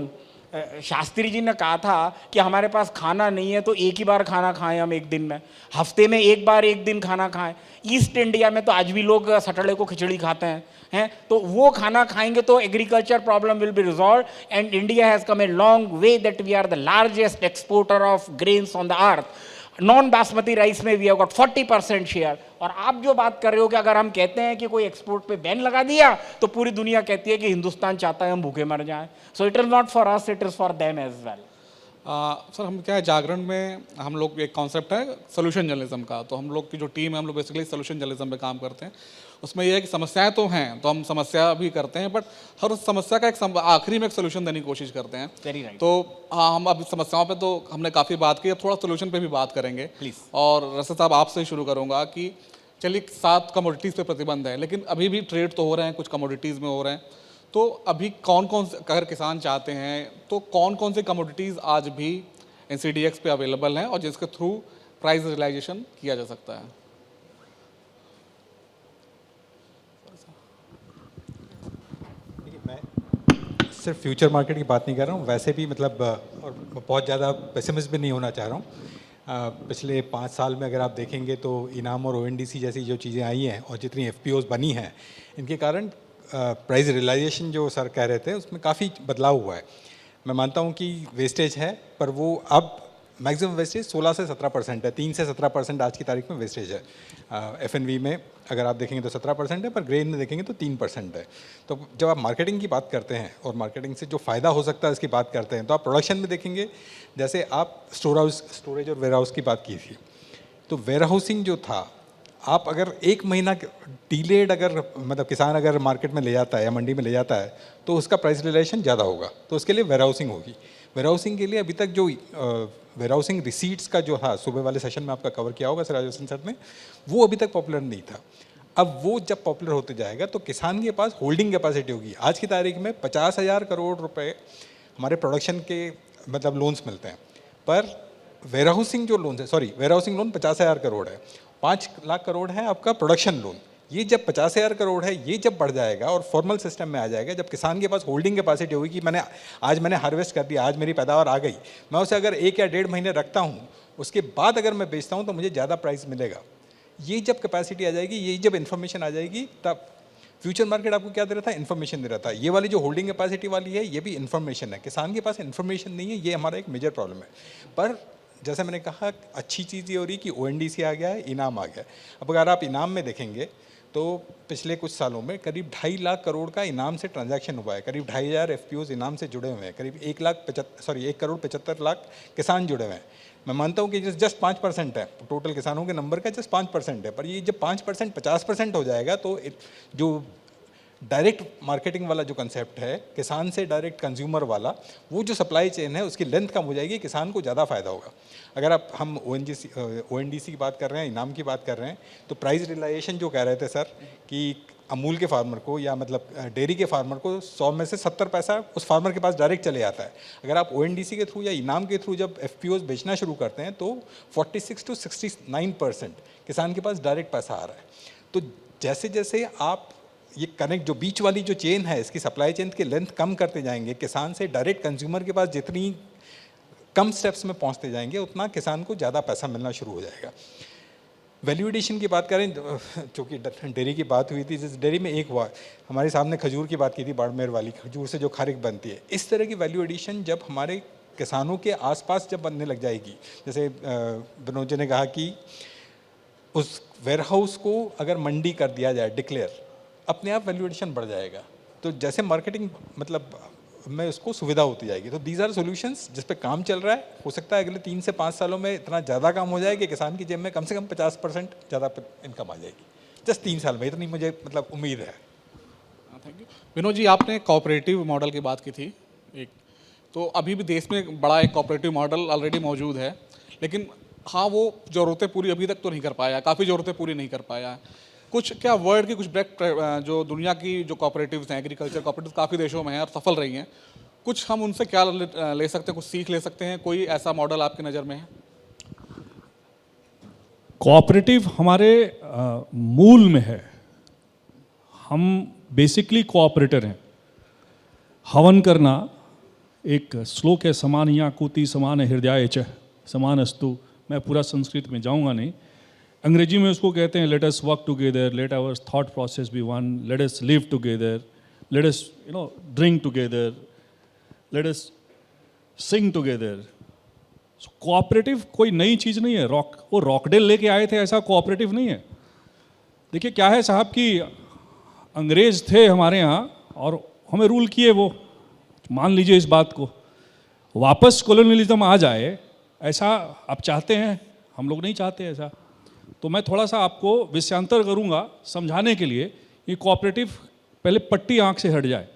शास्त्री जी ने कहा था कि हमारे पास खाना नहीं है तो एक ही बार खाना खाएं हम एक दिन में, हफ्ते में एक बार एक दिन खाना खाएं। ईस्ट इंडिया में तो आज भी लोग सैटरडे को खिचड़ी खाते हैं तो वो खाना खाएंगे तो agriculture problem will be resolve. And India has come a long way that we are the largest exporter of grains on the earth. Non basmati rice में वी हैव गॉट 40% शेयर। और आप जो बात कर रहे हो कि अगर हम कहते हैं कि कोई एक्सपोर्ट पे बैन लगा दिया तो पूरी दुनिया कहती है कि हिंदुस्तान चाहता है हम भूखे मर जाएं। So it is not for us, it is for them as well. Sir हम क्या है, जागरण में हम लोग एक कॉन्सेप्ट है सोल्यूशन जर्नलिज्म का। तो हम लोग की जो टीम है हम लोग बेसिकली सोल्यूशन जर्नलिज्म पे काम करते हैं। उसमें यह है कि समस्याएं तो हैं तो हम समस्या भी करते हैं, बट हर उस समस्या का एक आखिरी में एक सोल्यूशन देने की कोशिश करते हैं। Very right. तो हाँ, हम अब समस्याओं पे तो हमने काफ़ी बात की, अब थोड़ा सोल्यूशन पे भी बात करेंगे प्लीज़। और रसद साहब आपसे ही शुरू करूँगा कि चलिए 7 कमोडिटीज़ पे प्रतिबंध है, लेकिन अभी भी ट्रेड तो हो रहे हैं, कुछ कमोडिटीज़ में हो रहे हैं। तो अभी कौन कौन से अगर किसान चाहते हैं तो कौन कौन से कमोडिटीज़ आज भी NCDX पे अवेलेबल हैं और जिसके थ्रू प्राइस रियलाइजेशन किया जा सकता है? सिर्फ फ्यूचर मार्केट की बात नहीं कर रहा हूँ, वैसे भी मतलब और बहुत ज़्यादा पेसिमिस्ट भी नहीं होना चाह रहा हूँ। पिछले 5 साल में अगर आप देखेंगे तो इनाम और ONDC जैसी जो चीज़ें आई हैं और जितनी FPOs बनी हैं, इनके कारण प्राइस रियलाइजेशन जो सर कह रहे थे उसमें काफ़ी बदलाव हुआ है। मैं मानता हूँ कि वेस्टेज है, पर वो अब मैक्सिमम वेस्टेज 16 से 17% है, 3 से 17% आज की तारीख में वेस्टेज है। FNV में अगर आप देखेंगे तो 17% है, पर ग्रेन में देखेंगे तो 3% है। तो जब आप मार्केटिंग की बात करते हैं और मार्केटिंग से जो फ़ायदा हो सकता है इसकी बात करते हैं, तो आप प्रोडक्शन में देखेंगे, जैसे आप स्टोरेज और वेयर हाउस की बात की थी, तो वेयर हाउसिंग जो था, आप अगर 1 महीना डिलेड अगर मतलब किसान अगर मार्केट में ले जाता है या मंडी में ले जाता है तो उसका प्राइस रियलाइजेशन ज़्यादा होगा, तो उसके लिए वेयर हाउसिंग होगी। वेयर हाउसिंग के लिए अभी तक जो वेयर हाउसिंग रिसीट्स का जो था, सुबह वाले सेशन में आपका कवर किया होगा सर राजस्थान सर ने, वो अभी तक पॉपुलर नहीं था। अब वो जब पॉपुलर होते जाएगा तो किसान के पास होल्डिंग कैपेसिटी होगी। आज की तारीख में 50,000 करोड़ रुपए हमारे प्रोडक्शन के मतलब लोन्स मिलते हैं, पर वेयर हाउसिंग जो लोन है, sorry warehousing loan 50,000 crore है, 5 लाख करोड़ है आपका प्रोडक्शन लोन। ये जब 50,000 करोड़ है, ये जब बढ़ जाएगा और फॉर्मल सिस्टम में आ जाएगा, जब किसान के पास होल्डिंग कैपेसिटी होगी कि मैंने हार्वेस्ट कर दिया, आज मेरी पैदावार आ गई, मैं उसे अगर 1 या 1.5 महीने रखता हूँ, उसके बाद अगर मैं बेचता हूँ तो मुझे ज़्यादा प्राइस मिलेगा। ये जब कैपेसिटी आ जाएगी, ये जब इन्फॉर्मेशन आ जाएगी, तब फ्यूचर मार्केट आपको क्या दे रहा था? इन्फॉर्मेशन दे रहा था। ये वाली जो होल्डिंग कैपेसिटी वाली है, ये भी इन्फॉर्मेशन है। किसान के पास इन्फॉर्मेशन नहीं है, ये हमारा एक मेजर प्रॉब्लम है। पर जैसे मैंने कहा, अच्छी चीज़ ये हो रही कि ONDC आ गया है, इनाम आ गया है। अब अगर आप इनाम में देखेंगे तो पिछले कुछ सालों में करीब 2.5 लाख करोड़ का इनाम से ट्रांजैक्शन हुआ है, करीब 2,500 FPOs इनाम से जुड़े हुए हैं, करीब 1 करोड़ 75 लाख किसान जुड़े हुए हैं। मैं मानता हूँ कि जस्ट 5% है टोटल किसानों के नंबर का, जस्ट 5% है, पर ये जब 5% 50% हो जाएगा तो जो डायरेक्ट मार्केटिंग वाला जो कंसेप्ट है, किसान से डायरेक्ट कंज्यूमर वाला, वो जो सप्लाई चेन है उसकी लेंथ कम हो जाएगी, किसान को ज़्यादा फायदा होगा। अगर आप हम ONDC की बात कर रहे हैं, इनाम की बात कर रहे हैं, तो प्राइस रियलाइजेशन जो कह रहे थे सर कि अमूल के फार्मर को या मतलब डेयरी के फार्मर को 100 में से 70 पैसा उस फार्मर के पास डायरेक्ट चले जाता है। अगर आप ONDC के थ्रू या इनाम के थ्रू जब FPOs बेचना शुरू करते हैं तो 46 to 69% किसान के पास डायरेक्ट पैसा आ रहा है। तो जैसे जैसे आप ये कनेक्ट जो बीच वाली जो चेन है, इसकी सप्लाई चेन की लेंथ कम करते जाएंगे, किसान से डायरेक्ट कंज्यूमर के पास जितनी कम स्टेप्स में पहुंचते जाएंगे, उतना किसान को ज़्यादा पैसा मिलना शुरू हो जाएगा। वैल्यू एडिशन की बात करें, चूँकि डेयरी की बात हुई थी, जिस डेयरी में एक हुआ, हमारे सामने खजूर की बात की थी, बाड़मेर वाली खजूर से जो खारिक बनती है, इस तरह की वैल्यू एडिशन जब हमारे किसानों के आसपास जब बनने लग जाएगी, जैसे विनोद जी ने कहा कि उस वेयर हाउस को अगर मंडी कर दिया जाए डिक्लेयर, अपने आप वैल्यू एडिशन बढ़ जाएगा। तो जैसे मार्केटिंग मतलब में उसको सुविधा होती जाएगी। तो दीज आर सॉल्यूशंस जिस पे काम चल रहा है। हो सकता है अगले 3 से 5 सालों में इतना ज़्यादा काम हो जाए कि किसान की जेब में कम से कम 50% ज़्यादा इनकम आ जाएगी, जस्ट 3 साल में, इतनी मुझे मतलब उम्मीद है। Thank you. विनोद जी, आपने कोऑपरेटिव मॉडल की बात की थी एक, तो अभी भी देश में बड़ा एक कोऑपरेटिव मॉडल ऑलरेडी मौजूद है, लेकिन हाँ वो ज़रूरतें पूरी अभी तक तो नहीं कर पाया, काफ़ी ज़रूरतें पूरी नहीं कर पाया। कुछ क्या वर्ल्ड की कुछ जो दुनिया की जो कोऑपरेटिव्स हैं, एग्रीकल्चर कोऑपरेटिव काफ़ी देशों में हैं और सफल रही हैं, कुछ हम उनसे क्या ले सकते हैं, कुछ सीख ले सकते हैं? कोई ऐसा मॉडल आपकी नज़र में है? कोऑपरेटिव हमारे मूल में है। हम बेसिकली कोऑपरेटर हैं। हवन करना एक श्लोक है, समान याकूती समान हृदयाय च समान अस्तु। मैं पूरा संस्कृत में जाऊंगा नहीं, अंग्रेजी में उसको कहते हैं let us work together, let our thought process be one, let us live together, let us drink together, let us sing together. Cooperative कोई नई चीज़ नहीं है। वो रॉकडेल लेके आए थे, ऐसा कोऑपरेटिव नहीं है। देखिए क्या है साहब कि अंग्रेज थे हमारे यहाँ और हमें रूल किए, वो मान लीजिए इस बात को, वापस कॉलोनियलिज्म आ जाए ऐसा आप चाहते हैं? हम लोग नहीं चाहते ऐसा। तो मैं थोड़ा सा आपको विषयांतर करूंगा समझाने के लिए। ये कोऑपरेटिव पहले पट्टी आंख से हट जाए।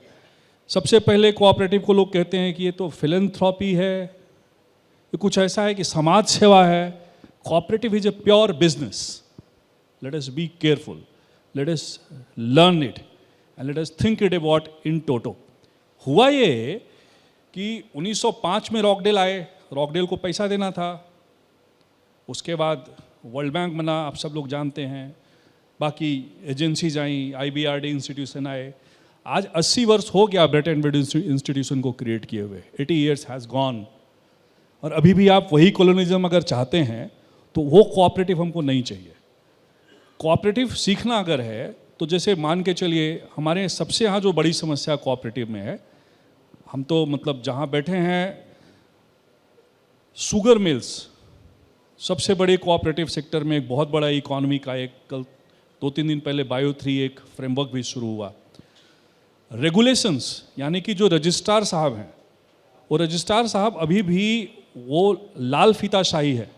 सबसे पहले कोऑपरेटिव को लोग कहते हैं कि ये तो फिलैंथ्रोपी है, ये कुछ ऐसा है कि समाज सेवा है। Cooperative is a pure business. Let us be careful, let us learn it and let us think it about in toto. हुआ ये कि 1905 में रॉकडेल आए, रॉकडेल को पैसा देना था। उसके बाद वर्ल्ड बैंक बना, आप सब लोग जानते हैं। बाकी एजेंसीज आई, IBRD इंस्टीट्यूशन आए। आज 80 वर्ष हो गया ब्रेटन वुड्स इंस्टीट्यूशन को क्रिएट किए हुए, 80 ईयर्स हैज़ गॉन, और अभी भी आप वही कॉलोनिज्म अगर चाहते हैं तो वो कोऑपरेटिव हमको नहीं चाहिए। कोऑपरेटिव सीखना अगर है तो जैसे मान के चलिए हमारे सबसे यहाँ जो बड़ी समस्या कोऑपरेटिव में है, हम तो मतलब जहाँ बैठे हैं शुगर मिल्स सबसे बड़े कोऑपरेटिव सेक्टर में एक बहुत बड़ा इकोनॉमी का एक कल 2-3 दिन पहले बायो 3 एक फ्रेमवर्क भी शुरू हुआ। रेगुलेशंस यानी कि जो रजिस्ट्रार साहब हैं, वो रजिस्ट्रार साहब अभी भी वो लाल फीताशाही है।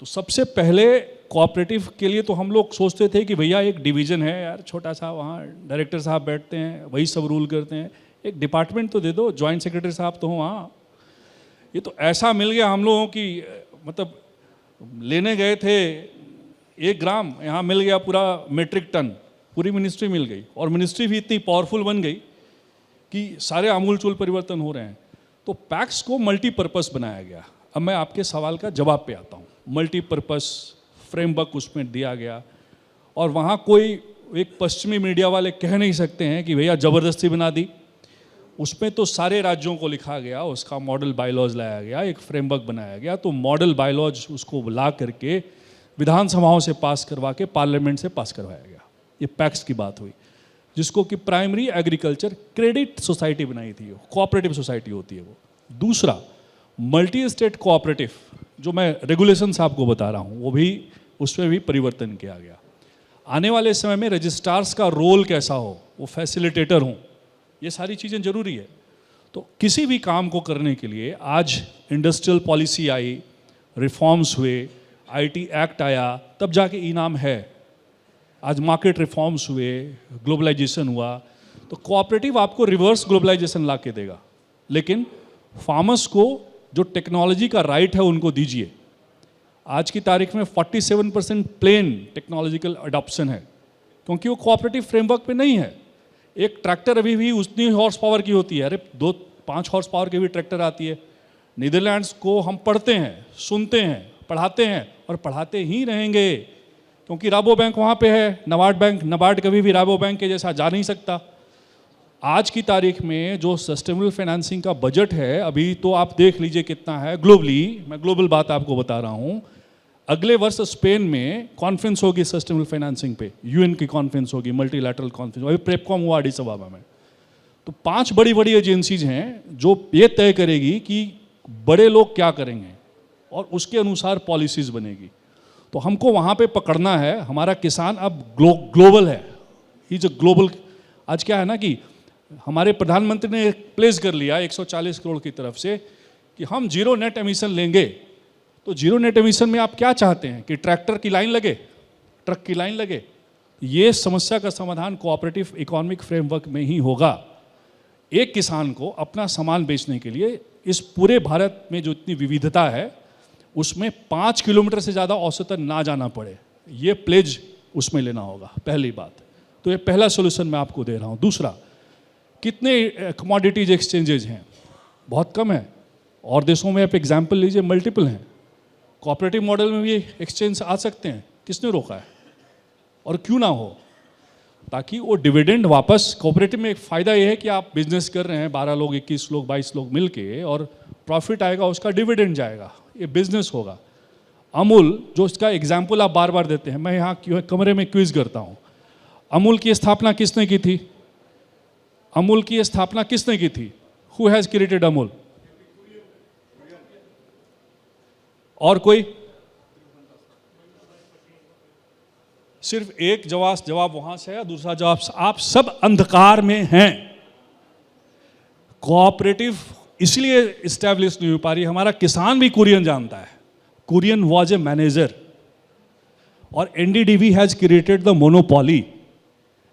तो सबसे पहले कोऑपरेटिव के लिए तो हम लोग सोचते थे कि भैया एक डिवीज़न है यार छोटा सा, वहाँ डायरेक्टर साहब बैठते हैं, वही सब रूल करते हैं, एक डिपार्टमेंट तो दे दो, जॉइंट सेक्रेटरी साहब तो हो वहाँ। ये तो ऐसा मिल गया हम लोगों की, मतलब लेने गए थे 1 ग्राम, यहाँ मिल गया पूरा मेट्रिक टन, पूरी मिनिस्ट्री मिल गई, और मिनिस्ट्री भी इतनी पावरफुल बन गई कि सारे आमूलचूल परिवर्तन हो रहे हैं। तो पैक्स को मल्टीपर्पस बनाया गया। अब मैं आपके सवाल का जवाब पे आता हूँ। मल्टीपर्पस फ्रेमवर्क उसमें दिया गया, और वहाँ कोई एक पश्चिमी मीडिया वाले कह नहीं सकते हैं कि भैया ज़बरदस्ती बना दी। उसमें तो सारे राज्यों को लिखा गया, उसका मॉडल बायलॉज लाया गया, एक फ्रेमवर्क बनाया गया। तो मॉडल बायलॉज उसको ला करके विधानसभाओं से पास करवा के पार्लियामेंट से पास करवाया गया। ये पैक्स की बात हुई, जिसको कि प्राइमरी एग्रीकल्चर क्रेडिट सोसाइटी बनाई थी, वो कोऑपरेटिव सोसाइटी होती है वो। दूसरा मल्टी स्टेट कोऑपरेटिव, जो मैं रेगुलेशंस आपको बता रहा हूँ, वो भी उसमें भी परिवर्तन किया गया। आने वाले समय में रजिस्ट्रार्स का रोल कैसा हो, वो फैसिलिटेटर हों, ये सारी चीज़ें ज़रूरी है। तो किसी भी काम को करने के लिए आज इंडस्ट्रियल पॉलिसी आई, रिफॉर्म्स हुए, आईटी एक्ट आया, तब जाके इनाम है। आज मार्केट रिफॉर्म्स हुए, ग्लोबलाइजेशन हुआ, तो कोऑपरेटिव आपको रिवर्स ग्लोबलाइजेशन ला के देगा। लेकिन फार्मर्स को जो टेक्नोलॉजी का राइट है उनको दीजिए। आज की तारीख में 47% प्लेन टेक्नोलॉजिकल अडॉप्शन है, क्योंकि वो कोऑपरेटिव फ्रेमवर्क पे नहीं है। एक ट्रैक्टर अभी भी उतनी हॉर्स पावर की होती है, अरे 2-5 हॉर्स पावर की भी ट्रैक्टर आती है। नीदरलैंड्स को हम पढ़ते हैं, सुनते हैं, पढ़ाते हैं और पढ़ाते ही रहेंगे, क्योंकि राबो बैंक वहाँ पे है, नबार्ड कभी भी राबो बैंक के जैसा जा नहीं सकता। आज की तारीख में जो सस्टेनेबल फाइनेंसिंग का बजट है, अभी तो आप देख लीजिए कितना है ग्लोबली, मैं ग्लोबल बात आपको बता रहा हूँ। अगले वर्ष स्पेन में कॉन्फ्रेंस होगी सस्टेनेबल फाइनेंसिंग पे, यूएन की कॉन्फ्रेंस होगी, मल्टीलैटरल कॉन्फ्रेंस, अभी प्रेपकॉम हुआ एडिस अबाबा में। तो 5 बड़ी बड़ी एजेंसीज हैं जो ये तय करेगी कि बड़े लोग क्या करेंगे और उसके अनुसार पॉलिसीज बनेगी। तो हमको वहाँ पे पकड़ना है। हमारा किसान अब ग्लोबल है, ये जो ग्लोबल, आज क्या है ना कि हमारे प्रधानमंत्री ने प्लेस कर लिया 140 करोड़ की तरफ से कि हम जीरो नेट एमिशन लेंगे। तो जीरो नेट एमिशन में आप क्या चाहते हैं कि ट्रैक्टर की लाइन लगे, ट्रक की लाइन लगे? ये समस्या का समाधान कोऑपरेटिव इकोनॉमिक फ्रेमवर्क में ही होगा। एक किसान को अपना सामान बेचने के लिए इस पूरे भारत में जो इतनी विविधता है उसमें 5 किलोमीटर से ज़्यादा औसतन ना जाना पड़े, ये प्लेज उसमें लेना होगा, पहली बात। तो ये पहला सोल्यूशन मैं आपको दे रहा हूँ। दूसरा, कितने कमोडिटीज एक्सचेंजेज हैं? बहुत कम है, और देशों में आप एग्जाम्पल लीजिए मल्टीपल हैं। कोऑपरेटिव मॉडल में भी एक्सचेंज आ सकते हैं, किसने रोका है? और क्यों ना हो, ताकि वो डिविडेंड वापस। कोऑपरेटिव में एक फ़ायदा ये है कि आप बिजनेस कर रहे हैं 12 लोग, 21 लोग, 22 लोग मिल के, और प्रॉफिट आएगा, उसका डिविडेंड जाएगा, ये बिजनेस होगा। अमूल, जो इसका एग्जाम्पल आप बार बार देते हैं, मैं यहाँ कमरे में क्विज करता हूँ। अमूल की स्थापना किसने की थी? अमूल की स्थापना किसने की थी? Who has created Amul? और कोई? सिर्फ एक जवाब वहां से है, दूसरा जवाब आप सब अंधकार में हैं। कोऑपरेटिव इसलिए इस्टेब्लिश नहीं हो पा रही। हमारा किसान भी कुरियन जानता है, कुरियन वॉज ए मैनेजर, और NDDB has created the monopoly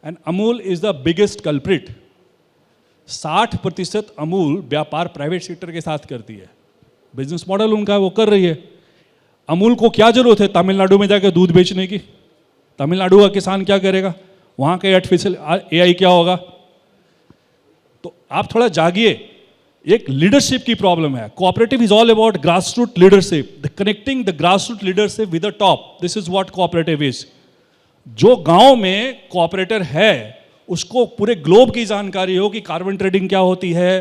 and Amul is the biggest culprit. 60% Amul व्यापार प्राइवेट सेक्टर के साथ करती है, बिजनेस मॉडल उनका वो कर रही है। अमूल को क्या जरूरत है तमिलनाडु में जाकर दूध बेचने की? तमिलनाडु का किसान क्या करेगा? वहाँ का आर्टिफिशियल एआई क्या होगा? तो आप थोड़ा जागिए। एक लीडरशिप की प्रॉब्लम है। Cooperative is all about grass root leadership, the connecting the grass root leadership with the top. This is what cooperative is. जो गांव में कोऑपरेटर है उसको पूरे ग्लोब की जानकारी हो कि कार्बन ट्रेडिंग क्या होती है,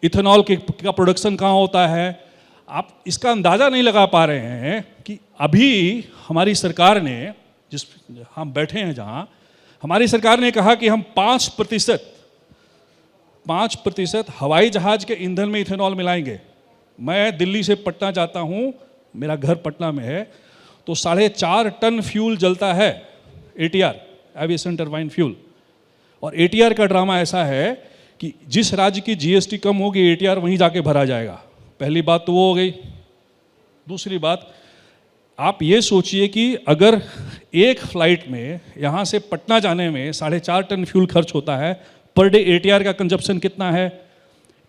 इथेनॉल का प्रोडक्शन कहाँ होता है। आप इसका अंदाज़ा नहीं लगा पा रहे हैं कि अभी हमारी सरकार ने, जिस हम बैठे हैं जहाँ, हमारी सरकार ने कहा कि हम 5% हवाई जहाज़ के ईंधन में इथेनॉल मिलाएंगे। मैं दिल्ली से पटना जाता हूँ, मेरा घर पटना में है, तो 4.5 टन फ्यूल जलता है, ATR, एविएशन टरबाइन फ्यूल। और ATR का ड्रामा ऐसा है कि जिस राज्य की GST कम होगी ATR वहीं जाके भरा जाएगा। पहली बात तो वो हो गई। दूसरी बात, आप ये सोचिए कि अगर एक फ्लाइट में यहाँ से पटना जाने में 4.5 टन फ्यूल खर्च होता है, पर डे ATR का कंजप्शन कितना है,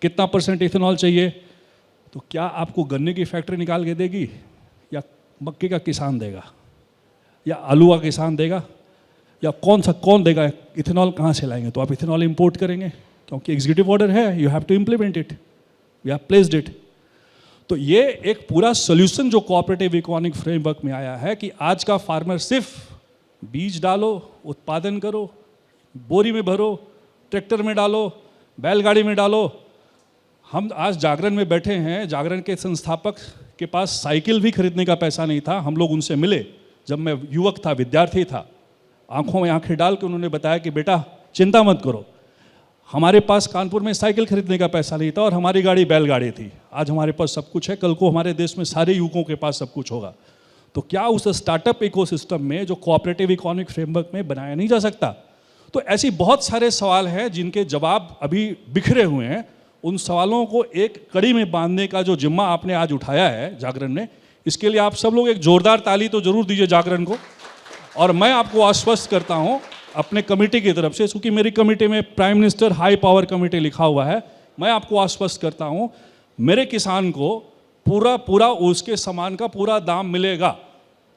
कितना % इथेनॉल चाहिए, तो क्या आपको गन्ने की फैक्ट्री निकाल के देगी, या मक्के का किसान देगा, या आलू का किसान देगा, या कौन देगा? इथेनॉल कहाँ से लाएंगे? तो आप इथेनॉल इंपोर्ट करेंगे, क्योंकि एग्जीक्यूटिव ऑर्डर है, you have to implement it, we have placed it. तो ये एक पूरा सोल्यूशन जो कोऑपरेटिव इकोनॉमिक फ्रेमवर्क में आया है कि आज का फार्मर सिर्फ बीज डालो, उत्पादन करो, बोरी में भरो, ट्रैक्टर में डालो, बैलगाड़ी में डालो। हम आज जागरण में बैठे हैं, जागरण के संस्थापक के पास साइकिल भी खरीदने का पैसा नहीं था। हम लोग उनसे मिले जब मैं युवक था, विद्यार्थी था, आंखों में आंखें डाल के उन्होंने बताया कि बेटा चिंता मत करो, हमारे पास कानपुर में साइकिल खरीदने का पैसा नहीं था और हमारी गाड़ी बैलगाड़ी थी। आज हमारे पास सब कुछ है, कल को हमारे देश में सारे युवकों के पास सब कुछ होगा। तो क्या उस स्टार्टअप इकोसिस्टम में जो कोऑपरेटिव इकोनॉमिक फ्रेमवर्क में बनाया नहीं जा सकता? तो ऐसी बहुत सारे सवाल हैं जिनके जवाब अभी बिखरे हुए हैं। उन सवालों को एक कड़ी में बांधने का जो जिम्मा आपने आज उठाया है जागरण ने, इसके लिए आप सब लोग एक जोरदार ताली तो जरूर दीजिए जागरण को। और मैं आपको आश्वस्त करता हूँ अपने कमेटी की तरफ से, क्योंकि मेरी कमेटी में prime minister high power committee लिखा हुआ है, मैं आपको आश्वस्त करता हूँ मेरे किसान को पूरा उसके सामान का पूरा दाम मिलेगा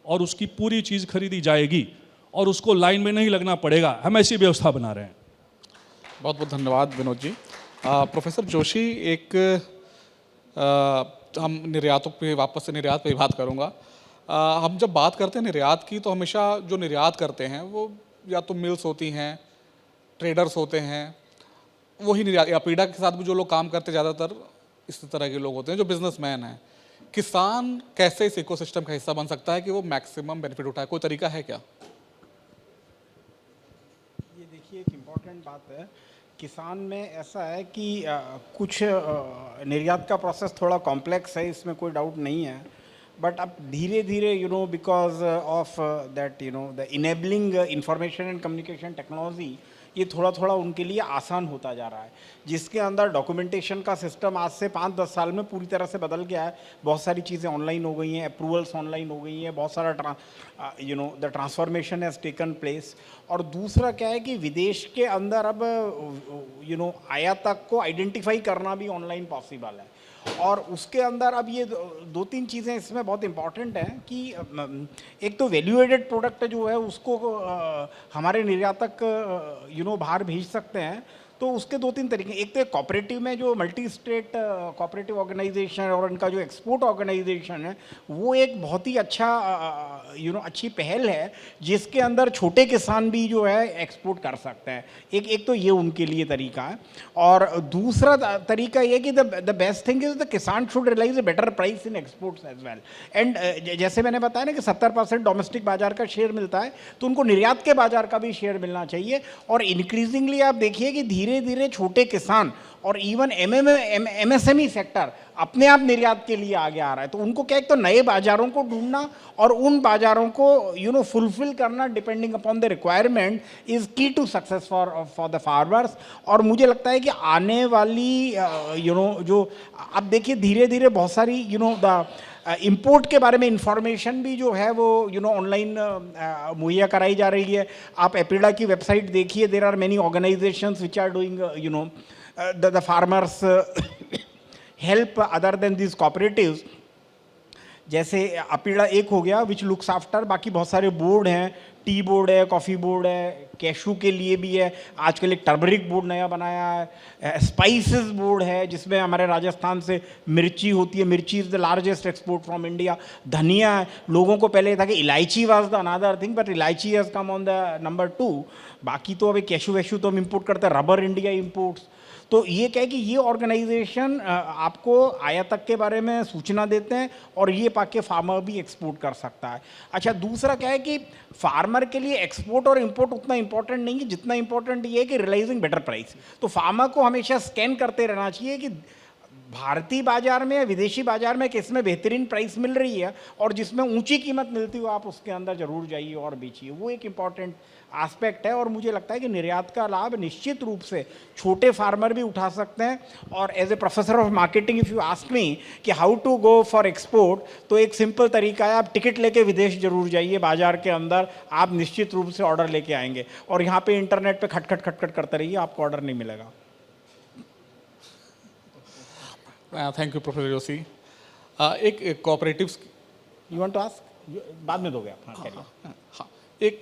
और उसकी पूरी चीज़ खरीदी जाएगी और उसको लाइन में नहीं लगना पड़ेगा। हम ऐसी व्यवस्था बना रहे हैं। बहुत बहुत धन्यवाद विनोद जी। प्रोफेसर जोशी, हम निर्यातों पे, वापस से निर्यात पे बात करूँगा। हम जब बात करते हैं निर्यात की, तो हमेशा जो निर्यात करते हैं वो या तो मिल्स होती हैं, ट्रेडर्स होते हैं, वही निर्यात, या पीड़ा के साथ भी जो लोग काम करते ज़्यादातर इस तरह के लोग होते हैं जो बिजनेसमैन हैं। किसान कैसे इस इकोसिस्टम का हिस्सा बन सकता है कि वो मैक्सिमम बेनिफिट उठाए? कोई तरीका है क्या? ये देखिए, एक इम्पॉर्टेंट बात है। किसान में ऐसा है कि कुछ निर्यात का प्रोसेस थोड़ा कॉम्प्लेक्स है, इसमें कोई डाउट नहीं है। बट अब धीरे धीरे because of that the enabling information and communication technology, ये थोड़ा थोड़ा उनके लिए आसान होता जा रहा है, जिसके अंदर डॉक्यूमेंटेशन का सिस्टम आज से 5-10 साल में पूरी तरह से बदल गया है। बहुत सारी चीज़ें ऑनलाइन हो गई हैं, अप्रूवल्स ऑनलाइन हो गई हैं, बहुत सारा the transformation has taken place. और दूसरा क्या है कि विदेश के अंदर अब आयातक को आइडेंटिफाई करना भी ऑनलाइन पॉसिबल है। और उसके अंदर अब ये 2-3 चीज़ें इसमें बहुत इम्पॉर्टेंट हैं कि एक तो वैल्यू एडेड प्रोडक्ट जो है उसको हमारे निर्यातक बाहर भेज सकते हैं। तो उसके 2-3 तरीके, एक तो कोऑपरेटिव में जो मल्टी स्टेट कोऑपरेटिव ऑर्गेनाइजेशन और उनका जो एक्सपोर्ट ऑर्गेनाइजेशन है, वो एक बहुत ही अच्छा अच्छी पहल है, जिसके अंदर छोटे किसान भी जो है एक्सपोर्ट कर सकते हैं। एक तो ये उनके लिए तरीका है। और दूसरा तरीका ये कि the best thing is the kisan should realise a better price in exports as well. And जैसे मैंने बताया ना कि 70% डोमेस्टिक बाजार का शेयर मिलता है, तो उनको निर्यात के बाजार का भी शेयर मिलना चाहिए। और इंक्रीजिंगली आप देखिए कि धीरे धीरे छोटे किसान और इवन MSME सेक्टर अपने आप निर्यात के लिए आगे आ रहा है। तो उनको क्या, एक तो नए बाजारों को ढूंढना और उन बाजारों को फुलफिल करना depending upon the requirement is key to success for the farmers. और मुझे लगता है कि आने वाली जो आप देखिए धीरे धीरे बहुत सारी द इंपोर्ट के बारे में इंफॉर्मेशन भी जो है वो ऑनलाइन मुहैया कराई जा रही है। आप एपीडा की वेबसाइट देखिए, there are many organisations which are doing the farmers help other than these cooperatives। जैसे अपीड़ा एक हो गया विच लुक्स आफ्टर, बाकी बहुत सारे बोर्ड हैं, टी बोर्ड है, कॉफ़ी बोर्ड है, कैशू के लिए भी है, आजकल एक टर्मरिक बोर्ड नया बनाया है, स्पाइसेस बोर्ड है जिसमें हमारे राजस्थान से मिर्ची होती है, mirchi is the largest export from India. धनिया है, लोगों को पहले था कि elaichi was the another thing, but elaichi has come on the number 2। बाकी तो अभी कैशू वैशू तो हम इंपोर्ट करते हैं, रबर इंडिया इंपोर्ट्स। तो ये क्या है कि ये ऑर्गेनाइजेशन आपको आयातक के बारे में सूचना देते हैं और ये पाके फार्मर भी एक्सपोर्ट कर सकता है। अच्छा, दूसरा क्या है कि फार्मर के लिए एक्सपोर्ट और इंपोर्ट उतना इंपॉर्टेंट नहीं है जितना इंपॉर्टेंट ये है कि रियलाइजिंग बेटर प्राइस। तो फार्मर को हमेशा स्कैन करते रहना चाहिए कि भारतीय बाजार में या विदेशी बाजार में किसमें बेहतरीन प्राइस मिल रही है, और जिसमें ऊंची कीमत मिलती हो आप उसके अंदर जरूर जाइए और बेचिए। वो एक इम्पॉर्टेंट एस्पेक्ट है और मुझे लगता है कि निर्यात का लाभ निश्चित रूप से छोटे फार्मर भी उठा सकते हैं। और as a professor of marketing if you ask me कि how to go for export, तो एक सिंपल तरीका है, आप टिकट लेके विदेश जरूर जाइए, बाजार के अंदर आप निश्चित रूप से ऑर्डर लेके आएंगे। और यहाँ पे इंटरनेट पे खटखट खटखट करते रहिए, आपको ऑर्डर नहीं मिलेगा। Thank you professor Joshi. एक cooperatives, you want to ask? बाद में दोगे आप? हाँ, करिए। हाँ, एक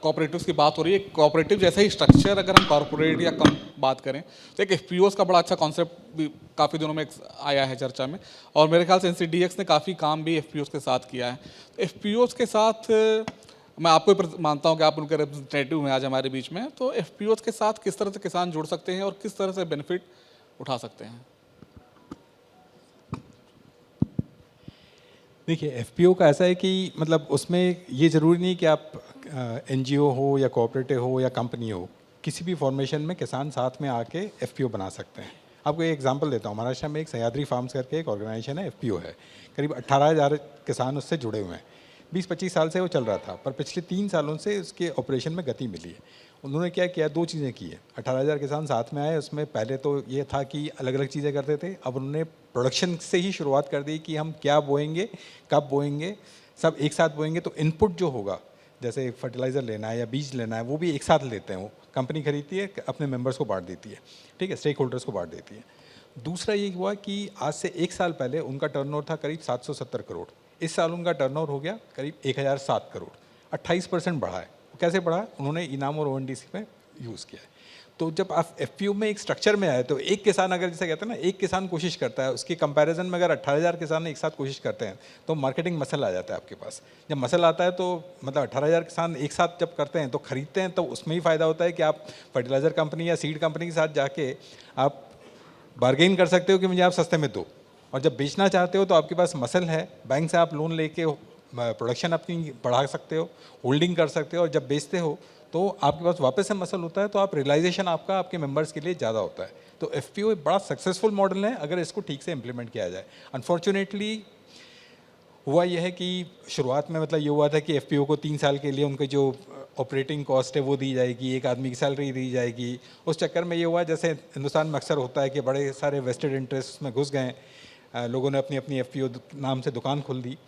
कोऑपरेटिव्स की बात हो रही है। कोऑपरेटिव जैसा ही स्ट्रक्चर अगर हम कॉर्पोरेट या कम बात करें तो एक एफपीओस का बड़ा अच्छा कॉन्सेप्ट भी काफ़ी दिनों में आया है चर्चा में, और मेरे ख्याल से एनसीडीएक्स ने काफ़ी काम भी एफपीओस के साथ किया है। एफपीओस के साथ मैं आपको मानता हूं कि आप उनके रिप्रेजेंटेटिव हैं आज हमारे बीच में, तो एफपीओस के साथ किस तरह से किसान जुड़ सकते हैं और किस तरह से बेनिफिट उठा सकते हैं? देखिए, एफपीओ का ऐसा है कि मतलब उसमें ये ज़रूरी नहीं कि आप एनजीओ हो या कोऑपरेटिव हो या कंपनी हो, किसी भी फॉर्मेशन में किसान साथ में आके एफपीओ बना सकते हैं। आपको एक एग्जांपल देता हूँ। महाराष्ट्र में एक सह्याद्री फार्म्स करके एक ऑर्गेनाइजेशन है, एफपीओ है। करीब 18,000 किसान उससे जुड़े हुए हैं। 20-25 साल से वो चल रहा था, पर पिछले 3 सालों से उसके ऑपरेशन में गति मिली है। उन्होंने क्या किया, 2 चीज़ें की है। 18,000 किसान साथ में आए। उसमें पहले तो ये था कि अलग अलग चीज़ें करते थे, अब उन्होंने प्रोडक्शन से ही शुरुआत कर दी कि हम क्या बोएंगे, कब बोएंगे, सब एक साथ बोएंगे। तो इनपुट जो होगा, जैसे फर्टिलाइज़र लेना है या बीज लेना है, वो भी एक साथ लेते हैं। वो कंपनी खरीदती है, अपने मेंबर्स को बांट देती है, ठीक है, स्टेक होल्डर्स को बांट देती है। दूसरा ये हुआ कि आज से 1 साल पहले उनका टर्नओवर था करीब 770 करोड़। इस साल उनका टर्नओवर हो गया करीब 1007 करोड़। 28% बढ़ा है। वो कैसे बढ़ा है? उन्होंने इनाम और ओएनडीसी में यूज़ किया है। तो जब आप एफपीओ में एक स्ट्रक्चर में आए तो एक किसान, अगर जैसे कहते हैं ना, एक किसान कोशिश करता है, उसके कंपैरिजन में अगर 18,000 किसान एक साथ कोशिश करते हैं तो मार्केटिंग मसल आ जाता है आपके पास। जब मसल आता है तो मतलब 18,000 किसान एक साथ जब करते हैं तो खरीदते हैं, तो उसमें ही फ़ायदा होता है कि आप फर्टिलाइज़र कंपनी या सीड कंपनी के साथ जाके आप बार्गेन कर सकते हो कि मुझे आप सस्ते में दो। और जब बेचना चाहते हो तो आपके पास मसल है, बैंक से आप लोन लेके प्रोडक्शन अपनी बढ़ा सकते हो, होल्डिंग कर सकते हो, और जब बेचते हो तो आपके पास वापस से मसल होता है, तो आप रियलाइजेशन आपका आपके मेंबर्स के लिए ज़्यादा होता है। तो एफपीओ एक बड़ा सक्सेसफुल मॉडल है अगर इसको ठीक से इम्प्लीमेंट किया जाए। अनफॉर्चुनेटली हुआ यह है कि शुरुआत में मतलब ये हुआ था कि एफपीओ को 3 साल के लिए उनके जो ऑपरेटिंग कॉस्ट है वो दी जाएगी, एक आदमी की सैलरी दी जाएगी। उस चक्कर में ये हुआ, जैसे हिंदुस्तान में अक्सर होता है कि बड़े सारे वेस्टेड इंटरेस्ट में घुस गए, लोगों ने अपनी अपनी एफपीओ नाम से दुकान खोल दी।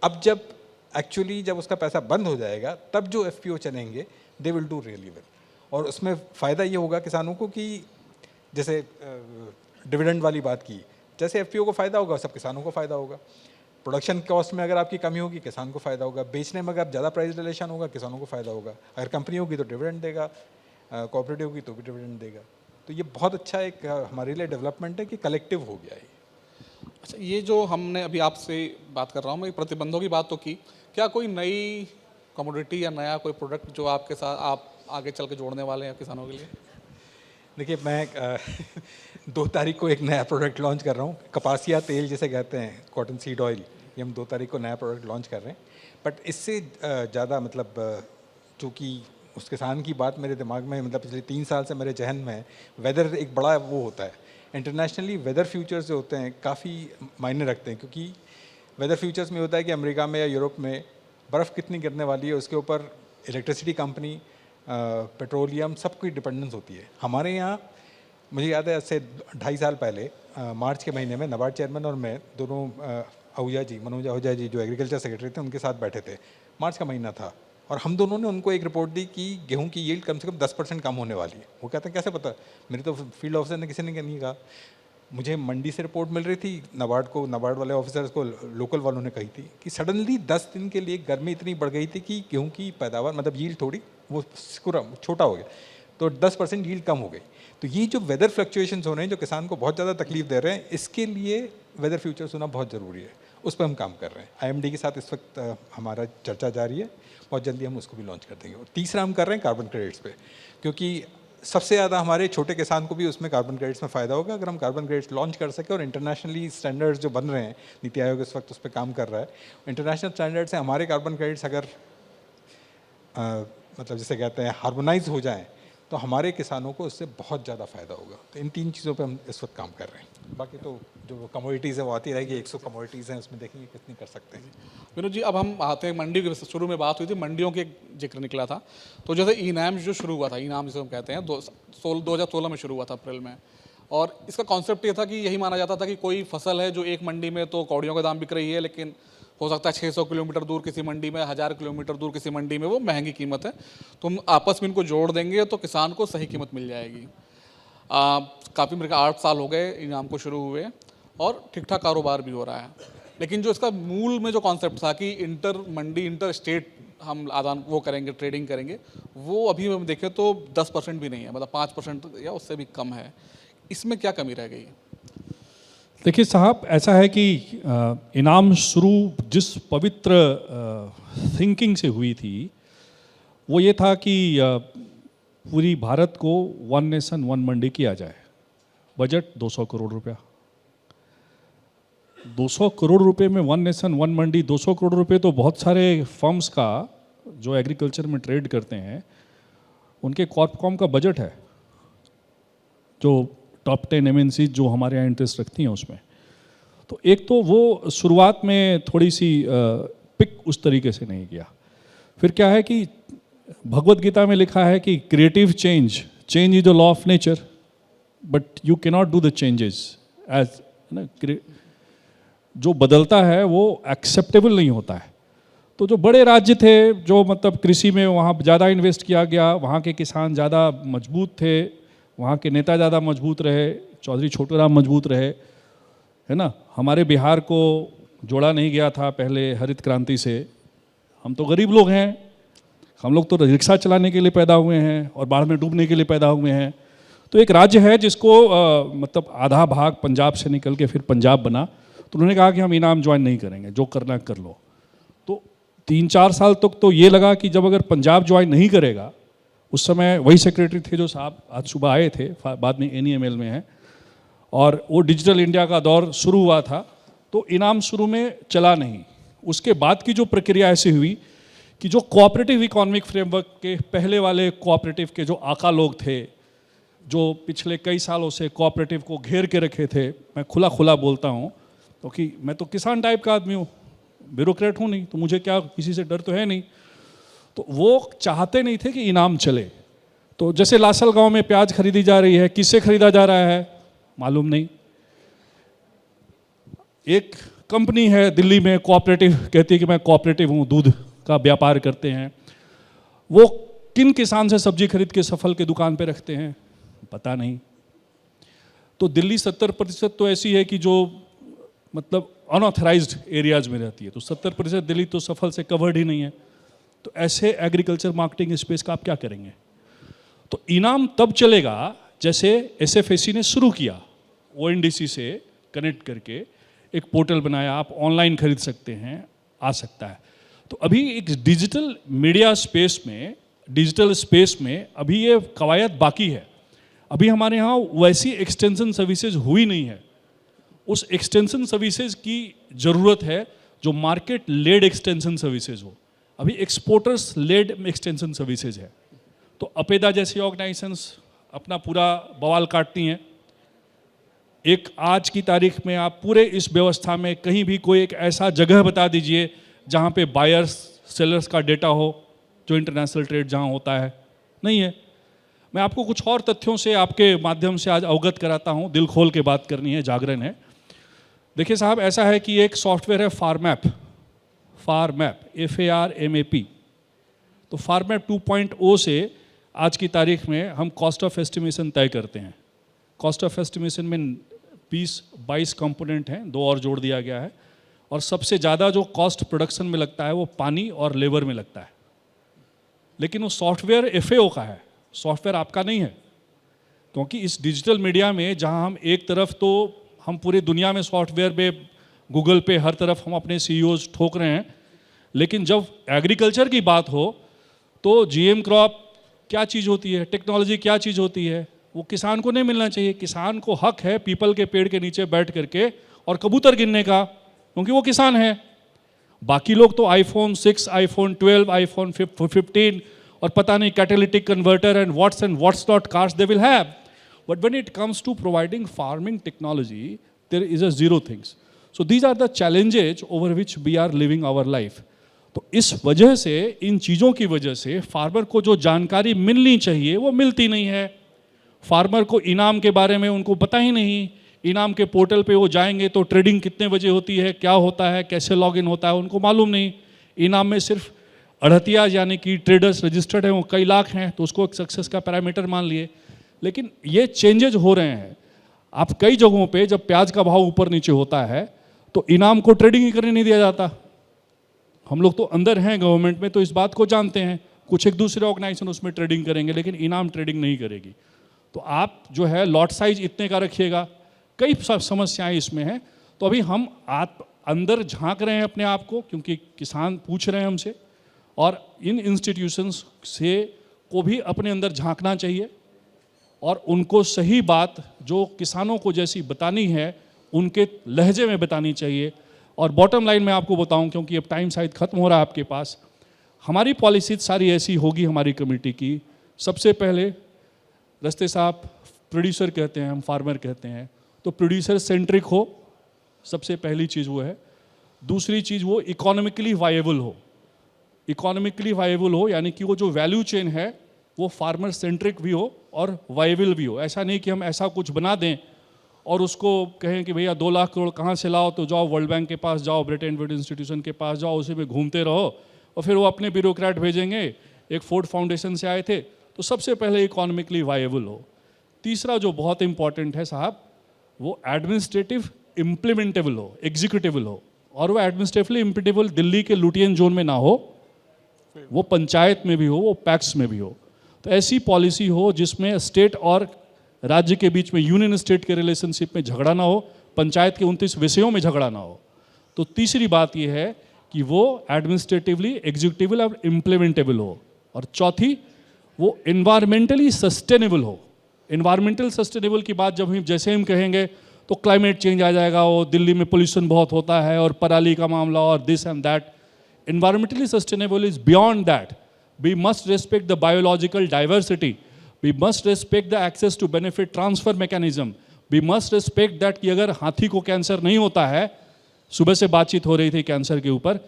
अब जब एक्चुअली जब उसका पैसा बंद हो जाएगा तब जो एफपीओ चलेंगे they will do really well. और उसमें फ़ायदा ये होगा किसानों को कि जैसे डिविडेंड वाली बात की, जैसे एफपीओ को फ़ायदा होगा सब किसानों को फ़ायदा होगा। प्रोडक्शन कॉस्ट में अगर आपकी कमी होगी किसान को फ़ायदा होगा, बेचने में अगर ज़्यादा प्राइस रिलेशन होगा किसानों को फ़ायदा होगा। अगर कंपनी होगी तो डिविडेंड देगा, कोऑपरेटिव होगी तो भी डिविडेंड देगा। तो ये बहुत अच्छा एक हमारे लिए डेवलपमेंट है कि कलेक्टिव हो गया है। अच्छा, ये जो हमने अभी आपसे बात कर रहा हूँ मैं, प्रतिबंधों की बात तो की, क्या कोई नई कमोडिटी या नया कोई प्रोडक्ट जो आपके साथ आप आगे चल के जोड़ने वाले हैं किसानों के लिए? देखिए, मैं 2 तारीख को एक नया प्रोडक्ट लॉन्च कर रहा हूँ, कपासिया तेल जिसे कहते हैं, कॉटन सीड ऑयल। ये हम 2 तारीख को नया प्रोडक्ट लॉन्च कर रहे हैं। बट इससे ज़्यादा मतलब चूँकि उस किसान की बात मेरे दिमाग में, मतलब पिछले 3 साल से मेरे जहन में वेदर एक बड़ा वो होता है। इंटरनेशनली वेदर फ्यूचर्स जो होते हैं काफ़ी मायने रखते हैं, क्योंकि वेदर फ्यूचर्स में होता है कि अमेरिका में या यूरोप में बर्फ़ कितनी गिरने वाली है, उसके ऊपर इलेक्ट्रिसिटी कंपनी, पेट्रोलियम, सबकी डिपेंडेंस होती है। हमारे यहाँ मुझे याद है आज से 2.5 साल पहले मार्च के महीने में नाबार्ड चेयरमैन और मैं दोनों, आहूजा जी, मनोज आहूजा जी जो एग्रीकल्चर सेक्रेटरी थे, उनके साथ बैठे थे। मार्च का महीना था और हम दोनों ने उनको एक रिपोर्ट दी कि गेहूं की यील्ड कम से कम 10% कम होने वाली है। वो कहते हैं कैसे पता? मेरे तो फील्ड ऑफिसर ने किसी ने नहीं कहा, मुझे मंडी से रिपोर्ट मिल रही थी, नाबार्ड वाले ऑफिसर्स को, लोकल वालों ने कही थी कि सडनली 10 दिन के लिए गर्मी इतनी बढ़ गई थी कि गेहूं की पैदावार, मतलब यील्ड थोड़ी वो छोटा हो गया, तो 10% यील्ड कम हो गई। तो ये जो वेदर फ्लक्चुएशंस हो रहे हैं जो किसान को बहुत ज़्यादा तकलीफ दे रहे हैं, इसके लिए वेदर फ्यूचर्स होना बहुत ज़रूरी है। उस पर हम काम कर रहे हैं। IMD के साथ इस वक्त हमारा चर्चा जारी है, बहुत जल्दी हम उसको भी लॉन्च कर देंगे। और तीसरा हम कर रहे हैं कार्बन क्रेडिट्स पे, क्योंकि सबसे ज़्यादा हमारे छोटे किसान को भी उसमें कार्बन क्रेडिट्स में फ़ायदा होगा अगर हम कार्बन क्रेडिट्स लॉन्च कर सकें। और इंटरनेशनली स्टैंडर्ड्स जो बन रहे हैं, नीति आयोग इस वक्त उस पर काम कर रहा है, इंटरनेशनल स्टैंडर्ड से हमारे कार्बन क्रेडिट्स अगर मतलब जिसे कहते हैं हार्मोनाइज हो जाएं तो हमारे किसानों को इससे बहुत ज़्यादा फ़ायदा होगा। तो इन 3 चीज़ों पे हम इस वक्त काम कर रहे हैं। बाकी तो जो कमोडिटीज़ है वो आती रहेगी, 100 कमोडिटीज़ हैं, उसमें देखेंगे कितनी कर सकते हैं। विनोद जी, अब हम आते हैं मंडी के। शुरू में बात हुई थी मंडियों के जिक्र निकला था, तो जैसे इनाम जो शुरू हुआ था, इनाम जिसे हम कहते हैं 2016 में शुरू हुआ था अप्रैल में, और इसका कॉन्सेप्ट ये था कि यही माना जाता था कि कोई फसल है जो एक मंडी में तो कौड़ियों का दाम बिक रही है, लेकिन हो सकता है 600 किलोमीटर दूर किसी मंडी में, 1000 किलोमीटर दूर किसी मंडी में वो महंगी कीमत है, तो हम आपस में इनको जोड़ देंगे तो किसान को सही कीमत मिल जाएगी। काफ़ी मेरे 8 साल हो गए इनाम को शुरू हुए और ठीक ठाक कारोबार भी हो रहा है, लेकिन जो इसका मूल में जो कॉन्सेप्ट था कि इंटर मंडी इंटर स्टेट हम आदान वो करेंगे, ट्रेडिंग करेंगे, वो अभी हम देखें तो 10% भी नहीं है, मतलब 5% या उससे भी कम है। इसमें क्या कमी रह गई? देखिए साहब, ऐसा है कि इनाम शुरू जिस पवित्र थिंकिंग से हुई थी वो ये था कि पूरी भारत को 1 नेशन 1 मंडी किया जाए। बजट 200 करोड़ रुपया, 200 करोड़ रुपए में 1 नेशन 1 मंडी। 200 करोड़ रुपए तो बहुत सारे फर्म्स का जो एग्रीकल्चर में ट्रेड करते हैं उनके कॉर्पकॉम का बजट है, जो टॉप 10 MNC जो हमारे यहाँ इंटरेस्ट रखती हैं उसमें। तो एक तो वो शुरुआत में थोड़ी सी पिक उस तरीके से नहीं किया। फिर क्या है कि भगवत गीता में लिखा है कि creative change is the law of nature, but you cannot do the changes as ना, जो बदलता है वो एक्सेप्टेबल नहीं होता है। तो जो बड़े राज्य थे, जो मतलब कृषि में वहाँ ज़्यादा इन्वेस्ट किया गया, वहाँ के किसान ज़्यादा मजबूत थे, वहाँ के नेता ज़्यादा मजबूत रहे, चौधरी छोटूराम मजबूत रहे, है ना। हमारे बिहार को जोड़ा नहीं गया था पहले हरित क्रांति से। हम तो गरीब लोग हैं, हम लोग तो रिक्शा चलाने के लिए पैदा हुए हैं और बाढ़ में डूबने के लिए पैदा हुए हैं। तो एक राज्य है जिसको मतलब आधा भाग पंजाब से निकल के फिर पंजाब बना, तो उन्होंने कहा कि हम इनाम ज्वाइन नहीं करेंगे, जो करना कर लो। तो 3-4 साल तक तो ये लगा कि जब अगर पंजाब ज्वाइन नहीं करेगा, उस समय वही सेक्रेटरी थे जो साहब आज सुबह आए थे, बाद में NEML में हैं, और वो डिजिटल इंडिया का दौर शुरू हुआ था, तो इनाम शुरू में चला नहीं। उसके बाद की जो प्रक्रिया ऐसी हुई कि जो कोऑपरेटिव इकोनॉमिक फ्रेमवर्क के पहले वाले कोऑपरेटिव के जो आका लोग थे, जो पिछले कई सालों से कोऑपरेटिव को घेर के रखे थे, मैं खुला बोलता हूँ क्योंकि मैं तो किसान टाइप का आदमी हूँ, ब्यूरोक्रेट हूँ नहीं, तो मुझे क्या किसी से डर तो है नहीं। तो वो चाहते नहीं थे कि इनाम चले। तो जैसे लासल गांव में प्याज खरीदी जा रही है, किससे खरीदा जा रहा है मालूम नहीं। एक कंपनी है दिल्ली में कोऑपरेटिव, कहती है कि मैं कोऑपरेटिव हूँ, दूध का व्यापार करते हैं। वो किन किसान से सब्जी खरीद के सफल के दुकान पे रखते हैं पता नहीं। तो दिल्ली 70% तो ऐसी है कि जो मतलब अनऑथराइज्ड एरियाज में रहती है, तो 70% दिल्ली तो सफल से कवर्ड ही नहीं है। तो ऐसे एग्रीकल्चर मार्केटिंग स्पेस का आप क्या करेंगे? तो इनाम तब चलेगा जैसे SFAC ने शुरू किया, ONDC से कनेक्ट करके एक पोर्टल बनाया, आप ऑनलाइन खरीद सकते हैं, आ सकता है। तो अभी एक डिजिटल मीडिया स्पेस में, डिजिटल स्पेस में अभी ये कवायद बाकी है। अभी हमारे यहाँ वैसी एक्सटेंशन सर्विसेज हुई नहीं है। उस एक्सटेंशन सर्विसेज की ज़रूरत है जो मार्केट लेड एक्सटेंशन सर्विसेज हो। अभी एक्सपोर्टर्स लेड एक्सटेंशन सर्विसेज है। तो अपेदा जैसी ऑर्गेनाइजेशंस अपना पूरा बवाल काटती हैं। एक आज की तारीख में आप पूरे इस व्यवस्था में कहीं भी कोई एक ऐसा जगह बता दीजिए जहाँ पे बायर्स सेलर्स का डेटा हो, जो इंटरनेशनल ट्रेड जहाँ होता है, नहीं है। मैं आपको कुछ और तथ्यों से आपके माध्यम से आज अवगत कराता हूँ, दिल खोल के बात करनी है, जागरण है। देखिए साहब, ऐसा है कि एक सॉफ्टवेयर है फार्मैप, FARMAP। तो फार्मैप 2.0 से आज की तारीख में हम कॉस्ट ऑफ एस्टिमेशन तय करते हैं। कॉस्ट ऑफ एस्टिमेशन में 20-22 कंपोनेंट हैं, 2 और जोड़ दिया गया है। और सबसे ज़्यादा जो कॉस्ट प्रोडक्शन में लगता है वो पानी और लेबर में लगता है। लेकिन वो सॉफ्टवेयर FAO का है, सॉफ्टवेयर आपका नहीं है। क्योंकि इस डिजिटल मीडिया में जहां हम एक तरफ तो हम पूरी दुनिया में सॉफ्टवेयर में गूगल पे हर तरफ हम अपने सीईओज ठोक रहे हैं, लेकिन जब एग्रीकल्चर की बात हो तो जीएम क्रॉप क्या चीज़ होती है, टेक्नोलॉजी क्या चीज़ होती है, वो किसान को नहीं मिलना चाहिए। किसान को हक है पीपल के पेड़ के नीचे बैठ करके और कबूतर गिनने का, क्योंकि वो किसान है। बाकी लोग तो आईफोन 6, आईफोन 12, आईफोन 15 और पता नहीं catalytic converter and what's not cars they will have, but when it comes to providing farming technology there is a zero things. So these are the challenges over which we are living our life. तो इस वजह से, इन चीज़ों की वजह से फार्मर को जो जानकारी मिलनी चाहिए वो मिलती नहीं है। फार्मर को इनाम के बारे में उनको पता ही नहीं। इनाम के पोर्टल पे वो जाएंगे तो ट्रेडिंग कितने बजे होती है, क्या होता है, कैसे लॉगिन होता है, उनको मालूम नहीं। इनाम में सिर्फ अड़तिया यानी कि ट्रेडर्स रजिस्टर्ड हैं वो कई लाख हैं, तो उसको एक सक्सेस का पैरामीटर मान लिए। लेकिन ये चेंजेज हो रहे हैं। आप कई जगहों पे जब प्याज का भाव ऊपर नीचे होता है तो इनाम को ट्रेडिंग ही करने नहीं दिया जाता। हम लोग तो अंदर हैं गवर्नमेंट में, तो इस बात को जानते हैं। कुछ एक दूसरे ऑर्गेनाइजेशन उसमें ट्रेडिंग करेंगे, लेकिन इनाम ट्रेडिंग नहीं करेगी। तो आप जो है लॉट साइज इतने का रखिएगा। कई समस्याएं इसमें हैं। तो अभी हम आप अंदर झांक रहे हैं अपने आप को, क्योंकि किसान पूछ रहे हैं हमसे, और इन इंस्टीट्यूशंस से को भी अपने अंदर झांकना चाहिए और उनको सही बात जो किसानों को जैसी बतानी है उनके लहजे में बतानी चाहिए। और बॉटम लाइन में आपको बताऊं, क्योंकि अब टाइम शायद खत्म हो रहा है आपके पास, हमारी पॉलिसी सारी ऐसी होगी हमारी कमेटी की। सबसे पहले रस्ते साहब प्रोड्यूसर कहते हैं, हम फार्मर कहते हैं, तो प्रोड्यूसर सेंट्रिक हो, सबसे पहली चीज़ वो है। दूसरी चीज़ वो इकोनॉमिकली वायेबल हो। इकोनॉमिकली वायेबल हो यानी कि वो जो वैल्यू चेन है वो फार्मर सेंट्रिक भी हो और वायेबल भी हो। ऐसा नहीं कि हम ऐसा कुछ बना दें और उसको कहें कि भैया 2 लाख करोड़ कहाँ से लाओ, तो जाओ वर्ल्ड बैंक के पास जाओ, ब्रिटेन वुड इंस्टीट्यूशन के पास जाओ, उसी में घूमते रहो और फिर वो अपने ब्यूरोक्रेट भेजेंगे। एक फोर्ड फाउंडेशन से आए थे। तो सबसे पहले इकोनॉमिकली वायेबल हो। तीसरा जो बहुत इंपॉर्टेंट है साहब, वो एडमिनिस्ट्रेटिव इम्प्लीमेंटेबल हो, एग्जीक्यूटिबल हो। और वो एडमिनिस्ट्रेटिवली इम्प्लीमेंटेबल दिल्ली के लुटियन जोन में ना हो, वो पंचायत में भी हो, वो पैक्स में भी हो। तो ऐसी पॉलिसी हो जिसमें स्टेट और राज्य के बीच में, यूनियन स्टेट के रिलेशनशिप में झगड़ा ना हो, पंचायत के 29 विषयों में झगड़ा ना हो। तो तीसरी बात यह है कि वो एडमिनिस्ट्रेटिवली एग्जीक्यूटिवल और इम्प्लीमेंटेबल हो। और चौथी, वो इन्वायरमेंटली सस्टेनेबल हो। इन्वायरमेंटल सस्टेनेबल की बात जब हम जैसे हम कहेंगे तो क्लाइमेट चेंज आ जाएगा, वो दिल्ली में पोल्यूशन बहुत होता है और पराली का मामला और this and that. Environmentally sustainable is beyond that. We must respect the biological diversity. We must respect the access to benefit transfer mechanism. We must respect that कि अगर हाथी को कैंसर नहीं होता है, सुबह से बातचीत हो रही थी कैंसर के ऊपर,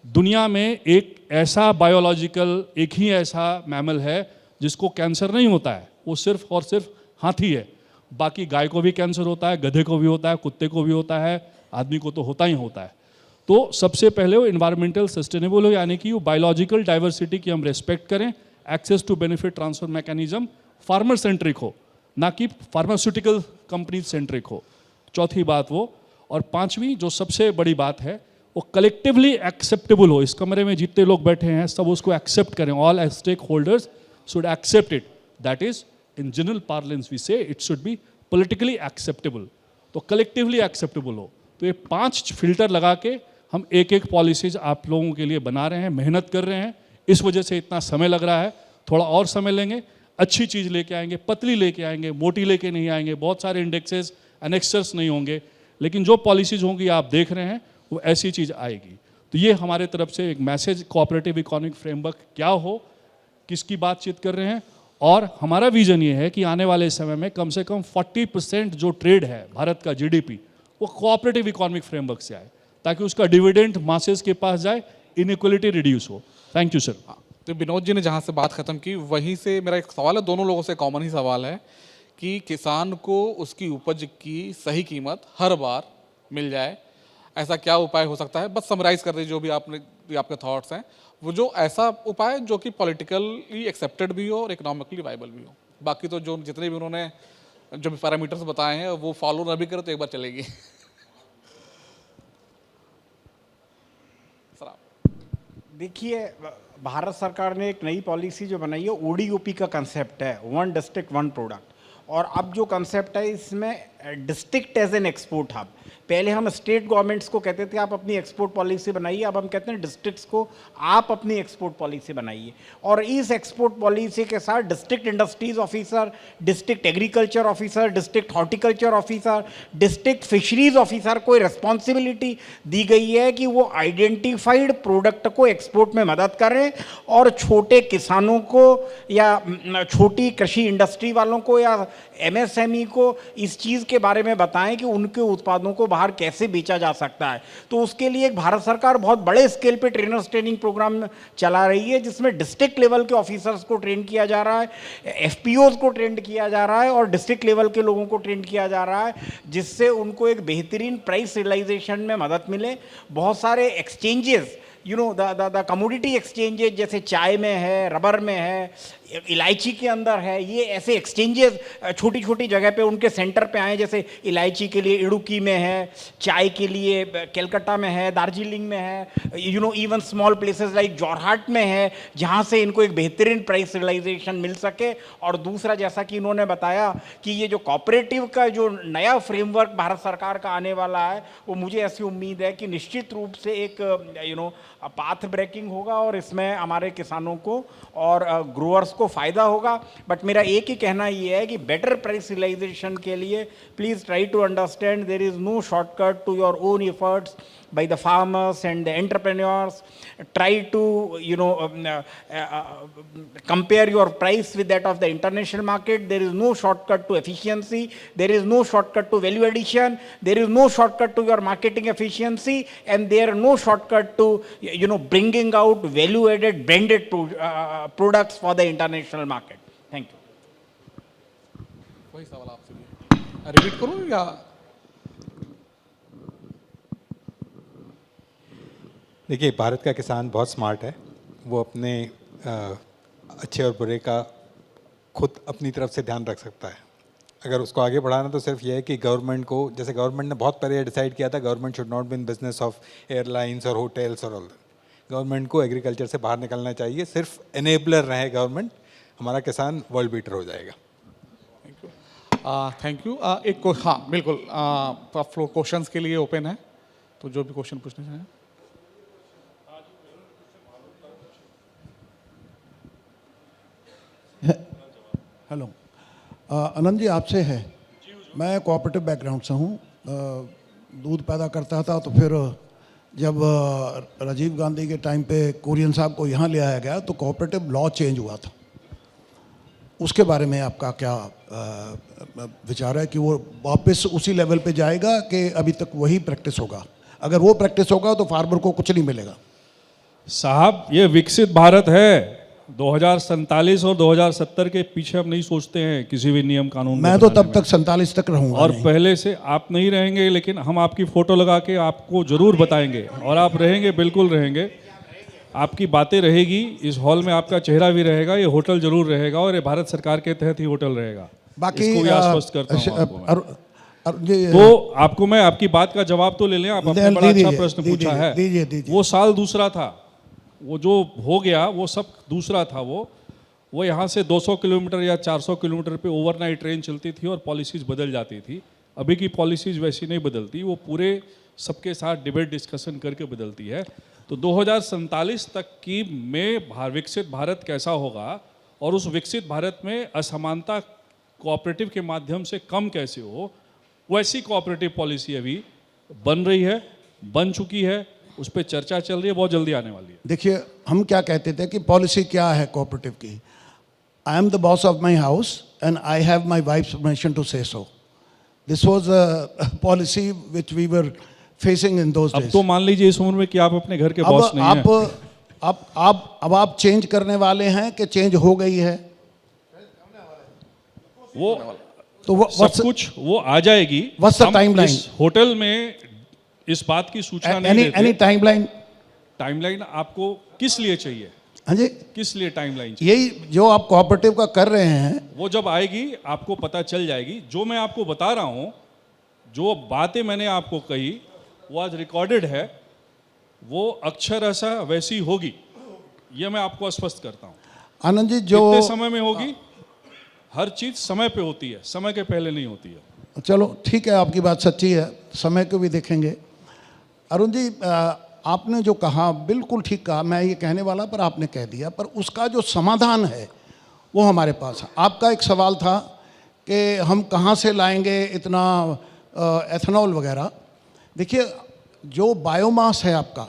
दुनिया में एक ऐसा बायोलॉजिकल, एक ही ऐसा मैमल है जिसको कैंसर नहीं होता है, वो सिर्फ और सिर्फ हाथी है। बाकी गाय को भी कैंसर होता है, गधे को भी होता है, कुत्ते को भी होता है, आदमी को तो होता ही होता है। तो सबसे पहले वो इन्वायरमेंटल सस्टेनेबल हो, यानी कि वो बायोलॉजिकल डाइवर्सिटी की हम रेस्पेक्ट करें, access to benefit transfer mechanism farmer centric हो, ना कि फार्मास्यूटिकल कंपनी सेंट्रिक हो। चौथी बात वो। और पांचवी जो सबसे बड़ी बात है, वो कलेक्टिवली एक्सेप्टेबल हो। इस कमरे में जितने लोग बैठे हैं सब उसको एक्सेप्ट करें। All stakeholders should accept it. That is in general parlance we say it should be politically acceptable. तो कलेक्टिवली एक्सेप्टेबल हो। तो ये 5 फिल्टर लगा के हम एक एक पॉलिसीज आप लोगों के लिए बना रहे हैं, मेहनत कर रहे हैं। इस वजह से इतना समय लग रहा है। थोड़ा और समय लेंगे, अच्छी चीज़ लेके आएंगे, पतली लेके आएंगे, मोटी लेके नहीं आएंगे, बहुत सारे इंडेक्सेस एनेक्सर्स नहीं होंगे, लेकिन जो पॉलिसीज होंगी आप देख रहे हैं वो ऐसी चीज़ आएगी। तो ये हमारे तरफ से एक मैसेज, कोऑपरेटिव इकोनॉमिक फ्रेमवर्क क्या हो, किसकी बातचीत कर रहे हैं। और हमारा विजन ये है कि आने वाले समय में कम से कम 40% जो ट्रेड है भारत का जीडीपी, वो कोऑपरेटिव इकोनॉमिक फ्रेमवर्क से आए, ताकि उसका डिविडेंड मासेस के पास जाए, इनइक्वालिटी रिड्यूस हो। Thank you sir. तो विनोद जी ने जहाँ से बात खत्म की, वहीं से मेरा एक सवाल है, दोनों लोगों से कॉमन ही सवाल है कि किसान को उसकी उपज की सही कीमत हर बार मिल जाए, ऐसा क्या उपाय हो सकता है? बस समराइज कर दीजिए जो भी आपके थॉट्स हैं, वो जो ऐसा उपाय जो कि पॉलिटिकली एक्सेप्टेड भी हो और इकोनॉमिकली वाइबल भी हो। बाकी तो जो जितने भी उन्होंने जो भी पैरामीटर्स बताए हैं वो फॉलो ना भी करे तो एक बार चलेगी। देखिए, भारत सरकार ने एक नई पॉलिसी जो बनाई है, ओडीओपी का कंसेप्ट है, 1 डिस्ट्रिक्ट 1 प्रोडक्ट। और अब जो कंसेप्ट है इसमें district as an export hub. पहले हम स्टेट गवर्नमेंट्स को कहते थे आप अपनी एक्सपोर्ट पॉलिसी बनाइए, अब हम कहते हैं डिस्ट्रिक्ट्स को आप अपनी एक्सपोर्ट पॉलिसी बनाइए। और इस एक्सपोर्ट पॉलिसी के साथ district industries officer, district agriculture officer, district horticulture officer, district fisheries officer को रिस्पॉन्सिबिलिटी दी गई है कि वो आइडेंटिफाइड प्रोडक्ट को एक्सपोर्ट में मदद करें और छोटे किसानों को या छोटी कृषि इंडस्ट्री वालों को या एमएसएमई को इस चीज़ के बारे में बताएं कि उनके उत्पादों को बाहर कैसे बेचा जा सकता है। तो उसके लिए एक भारत सरकार बहुत बड़े स्केल पे ट्रेनर्स ट्रेनिंग प्रोग्राम चला रही है, जिसमें डिस्ट्रिक्ट लेवल के ऑफिसर्स को ट्रेन किया जा रहा है, एफपीओज को ट्रेन किया जा रहा है और डिस्ट्रिक्ट लेवल के लोगों को ट्रेन किया जा रहा है, जिससे उनको एक बेहतरीन प्राइस रियलाइजेशन में मदद मिले। बहुत सारे exchanges, you know, the commodity exchanges जैसे चाय में है, रबर में है, इलायची के अंदर है, ये ऐसे एक्सचेंजेस छोटी छोटी जगह पे उनके सेंटर पे आए, जैसे इलायची के लिए इडुक्की में है, चाय के लिए कलकत्ता में है, दार्जिलिंग में है, you know, even small places like Jorhat में है, जहाँ से इनको एक बेहतरीन प्राइस रियलाइजेशन मिल सके। और दूसरा, जैसा कि इन्होंने बताया कि ये जो कॉपरेटिव का जो नया फ्रेमवर्क भारत सरकार का आने वाला है, वो मुझे ऐसी उम्मीद है कि निश्चित रूप से एक यू नो पाथ ब्रेकिंग होगा और इसमें हमारे किसानों को और ग्रोअर्स को फ़ायदा होगा। बट मेरा एक ही कहना ये है कि बेटर प्राइस रियलाइजेशन के लिए please try to understand there is no shortcut to your own efforts by the farmers and the entrepreneurs. Try to, you know, compare your price with that of the international market. There is no shortcut to efficiency. There is no shortcut to value addition. There is no shortcut to your marketing efficiency, and there are no shortcut to, you know, bringing out value-added branded products for the international market. Thank you. वही सवाल आपसे भी रिपीट करूँ या? देखिए, भारत का किसान बहुत स्मार्ट है। वो अपने अच्छे और बुरे का खुद अपनी तरफ से ध्यान रख सकता है। अगर उसको आगे बढ़ाना तो सिर्फ ये है कि गवर्नमेंट को, जैसे गवर्नमेंट ने बहुत पहले डिसाइड किया था, government should not be in business of airlines और होटल्स और ऑल। गवर्नमेंट को एग्रीकल्चर से बाहर निकलना चाहिए, सिर्फ एनेबलर रहे गवर्नमेंट, हमारा किसान वर्ल्ड बीटर हो जाएगा। Thank you. हाँ बिल्कुल, फ्लोर क्वेश्चंस के लिए ओपन है, तो जो भी क्वेश्चन पूछने चाहें। हेलो, आनंद जी आपसे है। मैं कोऑपरेटिव बैकग्राउंड से हूँ, दूध पैदा करता था, तो फिर जब राजीव गांधी के टाइम पे कुरियन साहब को यहाँ ले आया गया तो कोऑपरेटिव लॉ चेंज हुआ था। उसके बारे में आपका क्या विचार है कि वो वापस उसी लेवल पे जाएगा कि अभी तक वही प्रैक्टिस होगा? अगर वो प्रैक्टिस होगा तो फार्मर को कुछ नहीं मिलेगा। साहब, ये विकसित भारत है। 2047 और 2070 के पीछे हम नहीं सोचते हैं किसी भी नियम कानून। मैं तो तब तक 47 तक रहूंगा और नहीं। पहले से आप नहीं रहेंगे, लेकिन हम आपकी फोटो लगा के आपको जरूर बताएंगे, और आप रहेंगे, बिल्कुल रहेंगे। आपकी बातें रहेगी, इस हॉल में आपका चेहरा भी रहेगा, ये होटल जरूर रहेगा और ये भारत सरकार के तहत ही होटल रहेगा। बाकी इसको भी आश्वस्त करता हूं आपको मैं। तो तो आपको मैं आपकी बात का जवाब तो ले लें। आप अपने बड़ा अच्छा प्रश्न पूछा है। दीजिए। वो साल दूसरा था, वो जो हो गया वो सब दूसरा था। वो यहाँ से 200 किलोमीटर या 400 किलोमीटर पे ओवरनाइट ट्रेन चलती थी और पॉलिसीज़ बदल जाती थी। अभी की पॉलिसीज़ वैसी नहीं बदलती, वो पूरे सबके साथ डिबेट डिस्कशन करके बदलती है। तो 2047 तक की में विकसित भारत कैसा होगा और उस विकसित भारत में असमानता कोऑपरेटिव के माध्यम से कम कैसे हो, वैसी कोऑपरेटिव पॉलिसी अभी बन रही है, बन चुकी है, उस पर चर्चा चल रही है, बहुत जल्दी आने वाली है। देखिए, हम क्या कहते थे कि पॉलिसी क्या है कोऑपरेटिव की? I am the boss of my house and I have my wife's permission to say so. This was a policy which we were facing in those days. अब तो मान लीजिए इस उम्र में कि आप अपने घर के बॉस नहीं हैं। अब आप चेंज करने वाले हैं कि चेंज हो गई है? वो तो सब कुछ वो आ जाएगी। What's the हम timeline? इस होटल में इस बात की सूचना नहीं देते। Any timeline? टाइमलाइन आपको किस लिए चाहिए? हाँ जी, किस लिए टाइमलाइन चाहिए? यही जो आप कोऑपरेटिव का कर रहे हैं, वो जब आएगी आपको पता चल जाएगी। जो मैं आपको बता रहा हूँ, जो बातें मैंने आपको कही, वो आज रिकॉर्डेड है, वो अक्षरशः वैसी होगी, ये मैं आपको स्पष्ट करता हूँ। आनंद जी, जो कितने समय में होगी? हर चीज समय पे होती है, समय के पहले नहीं होती है। चलो ठीक है, आपकी बात सच्ची है, समय को भी देखेंगे। अरुण जी, आपने जो कहा बिल्कुल ठीक कहा, मैं ये कहने वाला पर आपने कह दिया, पर उसका जो समाधान है वो हमारे पास है। आपका एक सवाल था कि हम कहाँ से लाएंगे इतना एथेनॉल वगैरह। देखिए, जो बायोमास है आपका,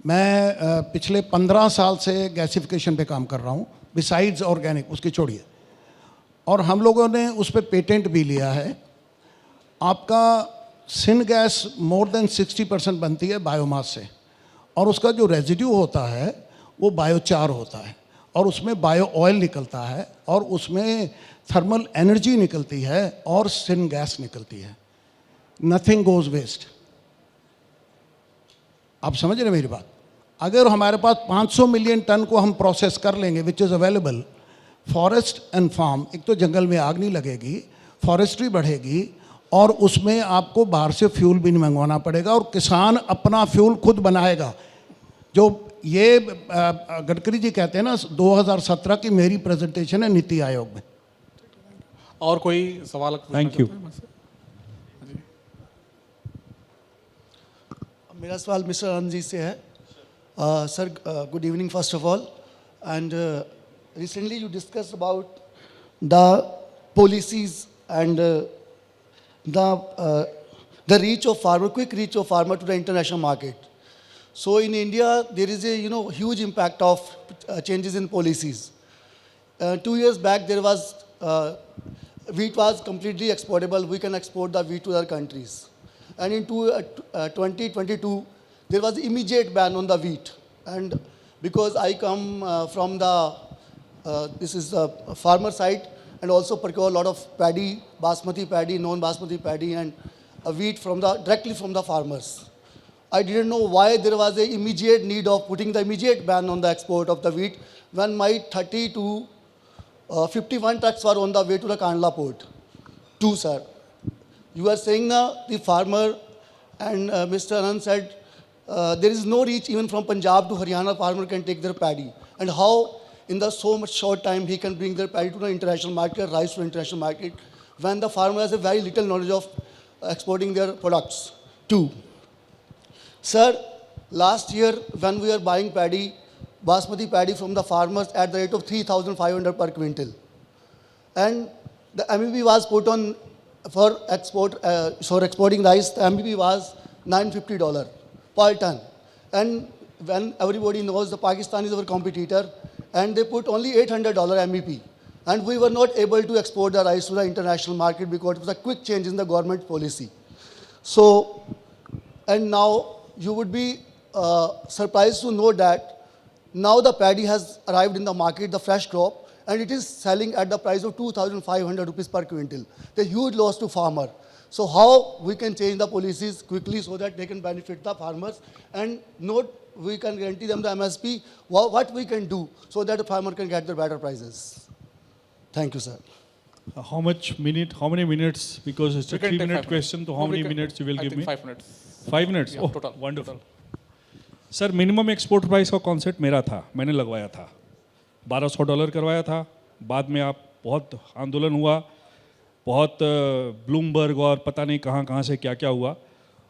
मैं पिछले 15 साल से गैसिफिकेशन पे काम कर रहा हूँ, बिसाइड्स ऑर्गेनिक, उसकी छोड़िए, और हम लोगों ने उस पर पेटेंट भी लिया है। आपका सिन गैस मोर देन 60% बनती है बायोमास से, और उसका जो रेजिड्यू होता है वो बायोचार होता है, और उसमें बायो ऑयल निकलता है, और उसमें थर्मल एनर्जी निकलती है, और सिन गैस निकलती है। Nothing goes waste. आप समझ रहे हैं मेरी बात? अगर हमारे पास 500 मिलियन टन को हम प्रोसेस कर लेंगे, which is available, forest and farm, एक तो जंगल में आग नहीं लगेगी, फॉरेस्ट्री बढ़ेगी, और उसमें आपको बाहर से फ्यूल भी नहीं मंगवाना पड़ेगा, और किसान अपना फ्यूल खुद बनाएगा। जो ये गडकरी जी कहते हैं ना, 2017 की मेरी प्रेजेंटेशन है नीति आयोग में। और कोई सवाल? Thank you. मेरा सवाल मिस्टर आनंद जी से है। Sir, good evening first of all, and recently you discussed about the policies and the reach of farmer, quick reach of farmer to the international market. So in India there is a huge impact of changes in policies. 2 years back there was wheat was completely exportable. We can export the wheat to other countries, and in 2022 there was immediate ban on the wheat. And because I come from the this is the farmer side, and also procure a lot of paddy, basmati paddy, non-basmati paddy, and wheat directly from the farmers. I didn't know why there was an immediate need of putting the immediate ban on the export of the wheat when my 30 to 51 trucks were on the way to the Kandla port. Two, sir. You are saying now the farmer, and Mr. Anand said there is no reach even from Punjab to Haryana. Farmer can take their paddy, and how in the so much short time he can bring their paddy to the international market, rice to the international market, when the farmer has a very little knowledge of exporting their products. Two, sir, last year when we were buying paddy, basmati paddy from the farmers at the rate of 3,500 per quintal, and the MEP was put on for exporting rice. The MEP was $950 per ton, and when everybody knows the Pakistan is our competitor, and they put only $800 MEP, and we were not able to export the rice to the international market because it was a quick change in the government policy. So, and now you would be surprised to know that now the paddy has arrived in the market, the fresh crop, and it is selling at the price of 2,500 rupees per quintal. The huge loss to farmer. So how we can change the policies quickly so that they can benefit the farmers, and not we can guarantee them the MSP, what we can do so that the farmer can get the better prices. Thank you, sir. How many minutes? Because it's a We can take 3-minute 5 question, so how many minutes you will I give think me? 5 minutes. 5 minutes? Yeah, Oh, total. wonderful. Sir, minimum export price का कॉन्सेप्ट मेरा था, मैंने लगवाया था, $1,200 करवाया था। बाद में आप बहुत आंदोलन हुआ, बहुत ब्लूमबर्ग और पता नहीं कहाँ कहाँ से क्या क्या हुआ,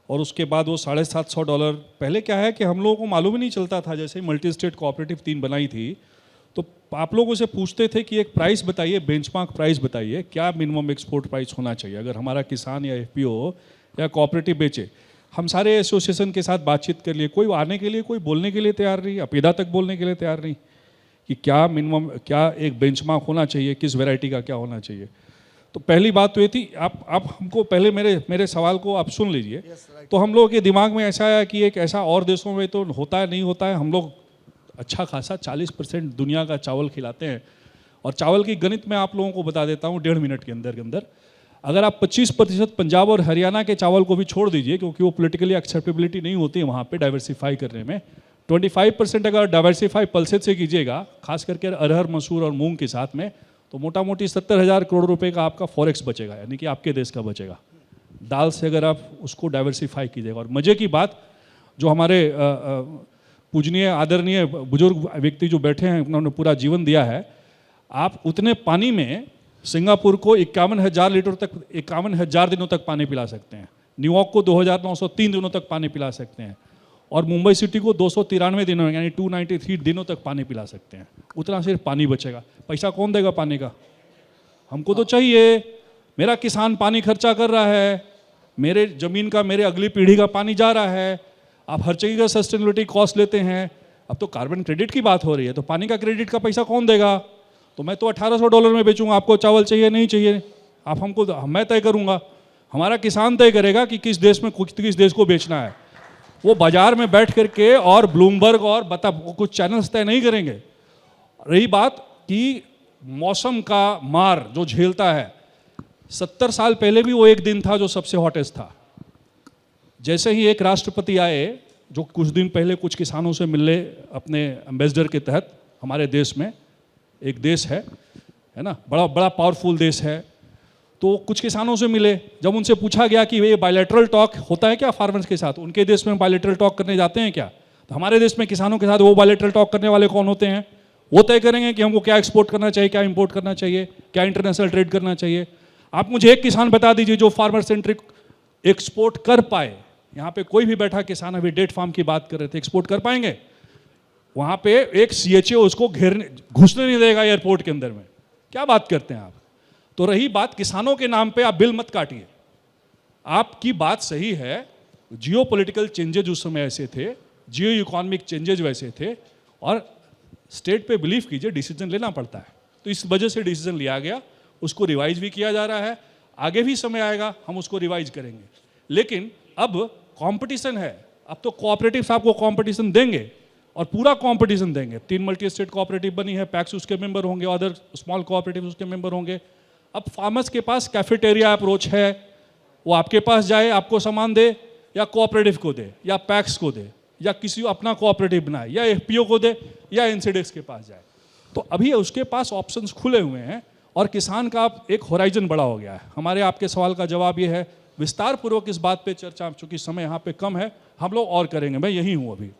और उसके बाद वो $750। पहले क्या है कि हम लोगों को मालूम ही नहीं चलता था। जैसे मल्टी स्टेट कोऑपरेटिव 3 बनाई थी, तो आप लोगों से पूछते थे कि एक प्राइस बताइए, बेंचमार्क प्राइस बताइए, क्या मिनिमम एक्सपोर्ट प्राइस होना चाहिए अगर हमारा किसान या FPO या कोऑपरेटिव बेचे। हम सारे एसोसिएशन के साथ बातचीत कर लिए, कोई आने के लिए, कोई बोलने के लिए तैयार नहीं, अपेदा तक बोलने के लिए तैयार नहीं कि क्या मिनिमम, क्या एक बेंचमार्क होना चाहिए, किस वैरायटी का क्या होना चाहिए। तो पहली बात तो ये थी। आप हमको पहले मेरे सवाल को आप सुन लीजिए। तो हम लोगों के दिमाग में ऐसा आया कि एक ऐसा और देशों में तो होता है, नहीं होता है। हम लोग अच्छा खासा 40% दुनिया का चावल खिलाते हैं, और चावल की गणित मैं आप लोगों को बता देता हूँ 1.5 मिनट के अंदर। अगर आप 25% पंजाब और हरियाणा के चावल को भी छोड़ दीजिए, क्योंकि वो पॉलिटिकली एक्सेप्टेबिलिटी नहीं होती है वहाँ पे डाइवर्सिफाई करने में, 25% अगर डाइवर्सिफाई पल्सेस से कीजिएगा, खास करके अरहर, मसूर और मूंग के साथ में, तो मोटा मोटी 70,000 करोड़ रुपए का आपका फॉरेक्स बचेगा, यानी कि आपके देश का बचेगा दाल से, अगर आप उसको डाइवर्सिफाई कीजिएगा। और मज़े की बात, जो हमारे पूजनीय आदरणीय बुजुर्ग व्यक्ति जो बैठे हैं, उन्होंने पूरा जीवन दिया है, आप उतने पानी में सिंगापुर को 51,000 लीटर तक 51,000 दिनों तक पानी पिला सकते हैं। न्यूयॉर्क को 2,903 दिनों तक पानी पिला सकते हैं। और मुंबई सिटी को 293 दिनों यानी 293 दिनों तक पानी पिला सकते हैं। उतना सिर्फ पानी बचेगा। पैसा कौन देगा पानी का? हमको तो चाहिए। मेरा किसान पानी खर्चा कर रहा है, मेरे ज़मीन का, मेरे अगली पीढ़ी का पानी जा रहा है। आप हर जगह का सस्टेनेबिलिटी कॉस्ट लेते हैं। अब तो कार्बन क्रेडिट की बात हो रही है, तो पानी का क्रेडिट का पैसा कौन देगा? तो मैं तो $1800 में बेचूंगा। आपको चावल चाहिए नहीं चाहिए, आप हमको, मैं तय करूंगा। हमारा किसान तय करेगा कि किस देश में किस देश को बेचना है। वो बाजार में बैठ करके और ब्लूमबर्ग और कुछ चैनल्स तय नहीं करेंगे। रही बात कि मौसम का मार जो झेलता है, 70 साल पहले भी वो एक दिन था जो सबसे हॉटेस्ट था। जैसे ही एक राष्ट्रपति आए जो कुछ दिन पहले कुछ किसानों से मिले अपने एम्बेसडर के तहत, हमारे देश में एक देश है ना, बड़ा बड़ा पावरफुल देश है, तो कुछ किसानों से मिले। जब उनसे पूछा गया कि ये बायलैटरल टॉक होता है क्या फार्मर्स के साथ, उनके देश में बायलैटरल टॉक करने जाते हैं क्या, तो हमारे देश में किसानों के साथ वो बायलैटरल टॉक करने वाले कौन होते हैं? वो तय करेंगे कि हमको क्या एक्सपोर्ट करना चाहिए, क्या इंपोर्ट करना चाहिए, क्या इंटरनेशनल ट्रेड करना चाहिए। आप मुझे एक किसान बता दीजिए जो फार्मर सेंट्रिक एक्सपोर्ट कर पाए। यहाँ पे कोई भी बैठा किसान, अभी डेट फार्म की बात कर रहे थे, एक्सपोर्ट कर पाएंगे? वहाँ पे एक CHO उसको घुसने नहीं देगा एयरपोर्ट के अंदर में। क्या बात करते हैं आप? तो रही बात किसानों के नाम पे आप बिल मत काटिए। आपकी बात सही है, जियो पॉलिटिकल चेंजेज उस समय ऐसे थे, जियो इकोनॉमिक चेंजेज वैसे थे, और स्टेट पे बिलीव कीजिए डिसीजन लेना पड़ता है। तो इस वजह से डिसीजन लिया गया, उसको रिवाइज भी किया जा रहा है। आगे भी समय आएगा हम उसको रिवाइज करेंगे। लेकिन अब कंपटीशन है, अब तो कोऑपरेटिव्स आपको कंपटीशन देंगे और पूरा कंपटीशन देंगे। 3 मल्टी स्टेट कोऑपरेटिव बनी है, पैक्स उसके मेंबर होंगे, अदर स्मॉल कोऑपरेटिव उसके मेंबर होंगे। अब फार्मर्स के पास कैफेटेरिया अप्रोच है, वो आपके पास जाए, आपको सामान दे, या कोऑपरेटिव को दे, या पैक्स को दे, या किसी अपना कोऑपरेटिव बनाए, या FPO को दे, या NCDEX के पास जाए। तो अभी उसके पास ऑप्शंस खुले हुए हैं और किसान का एक होराइजन बड़ा हो गया है। हमारे आपके सवाल का जवाब ये है, विस्तार पूर्वक इस बात पे चर्चा, चूंकि समय यहाँ पे कम है, हम लोग और करेंगे। मैं यही हूँ अभी।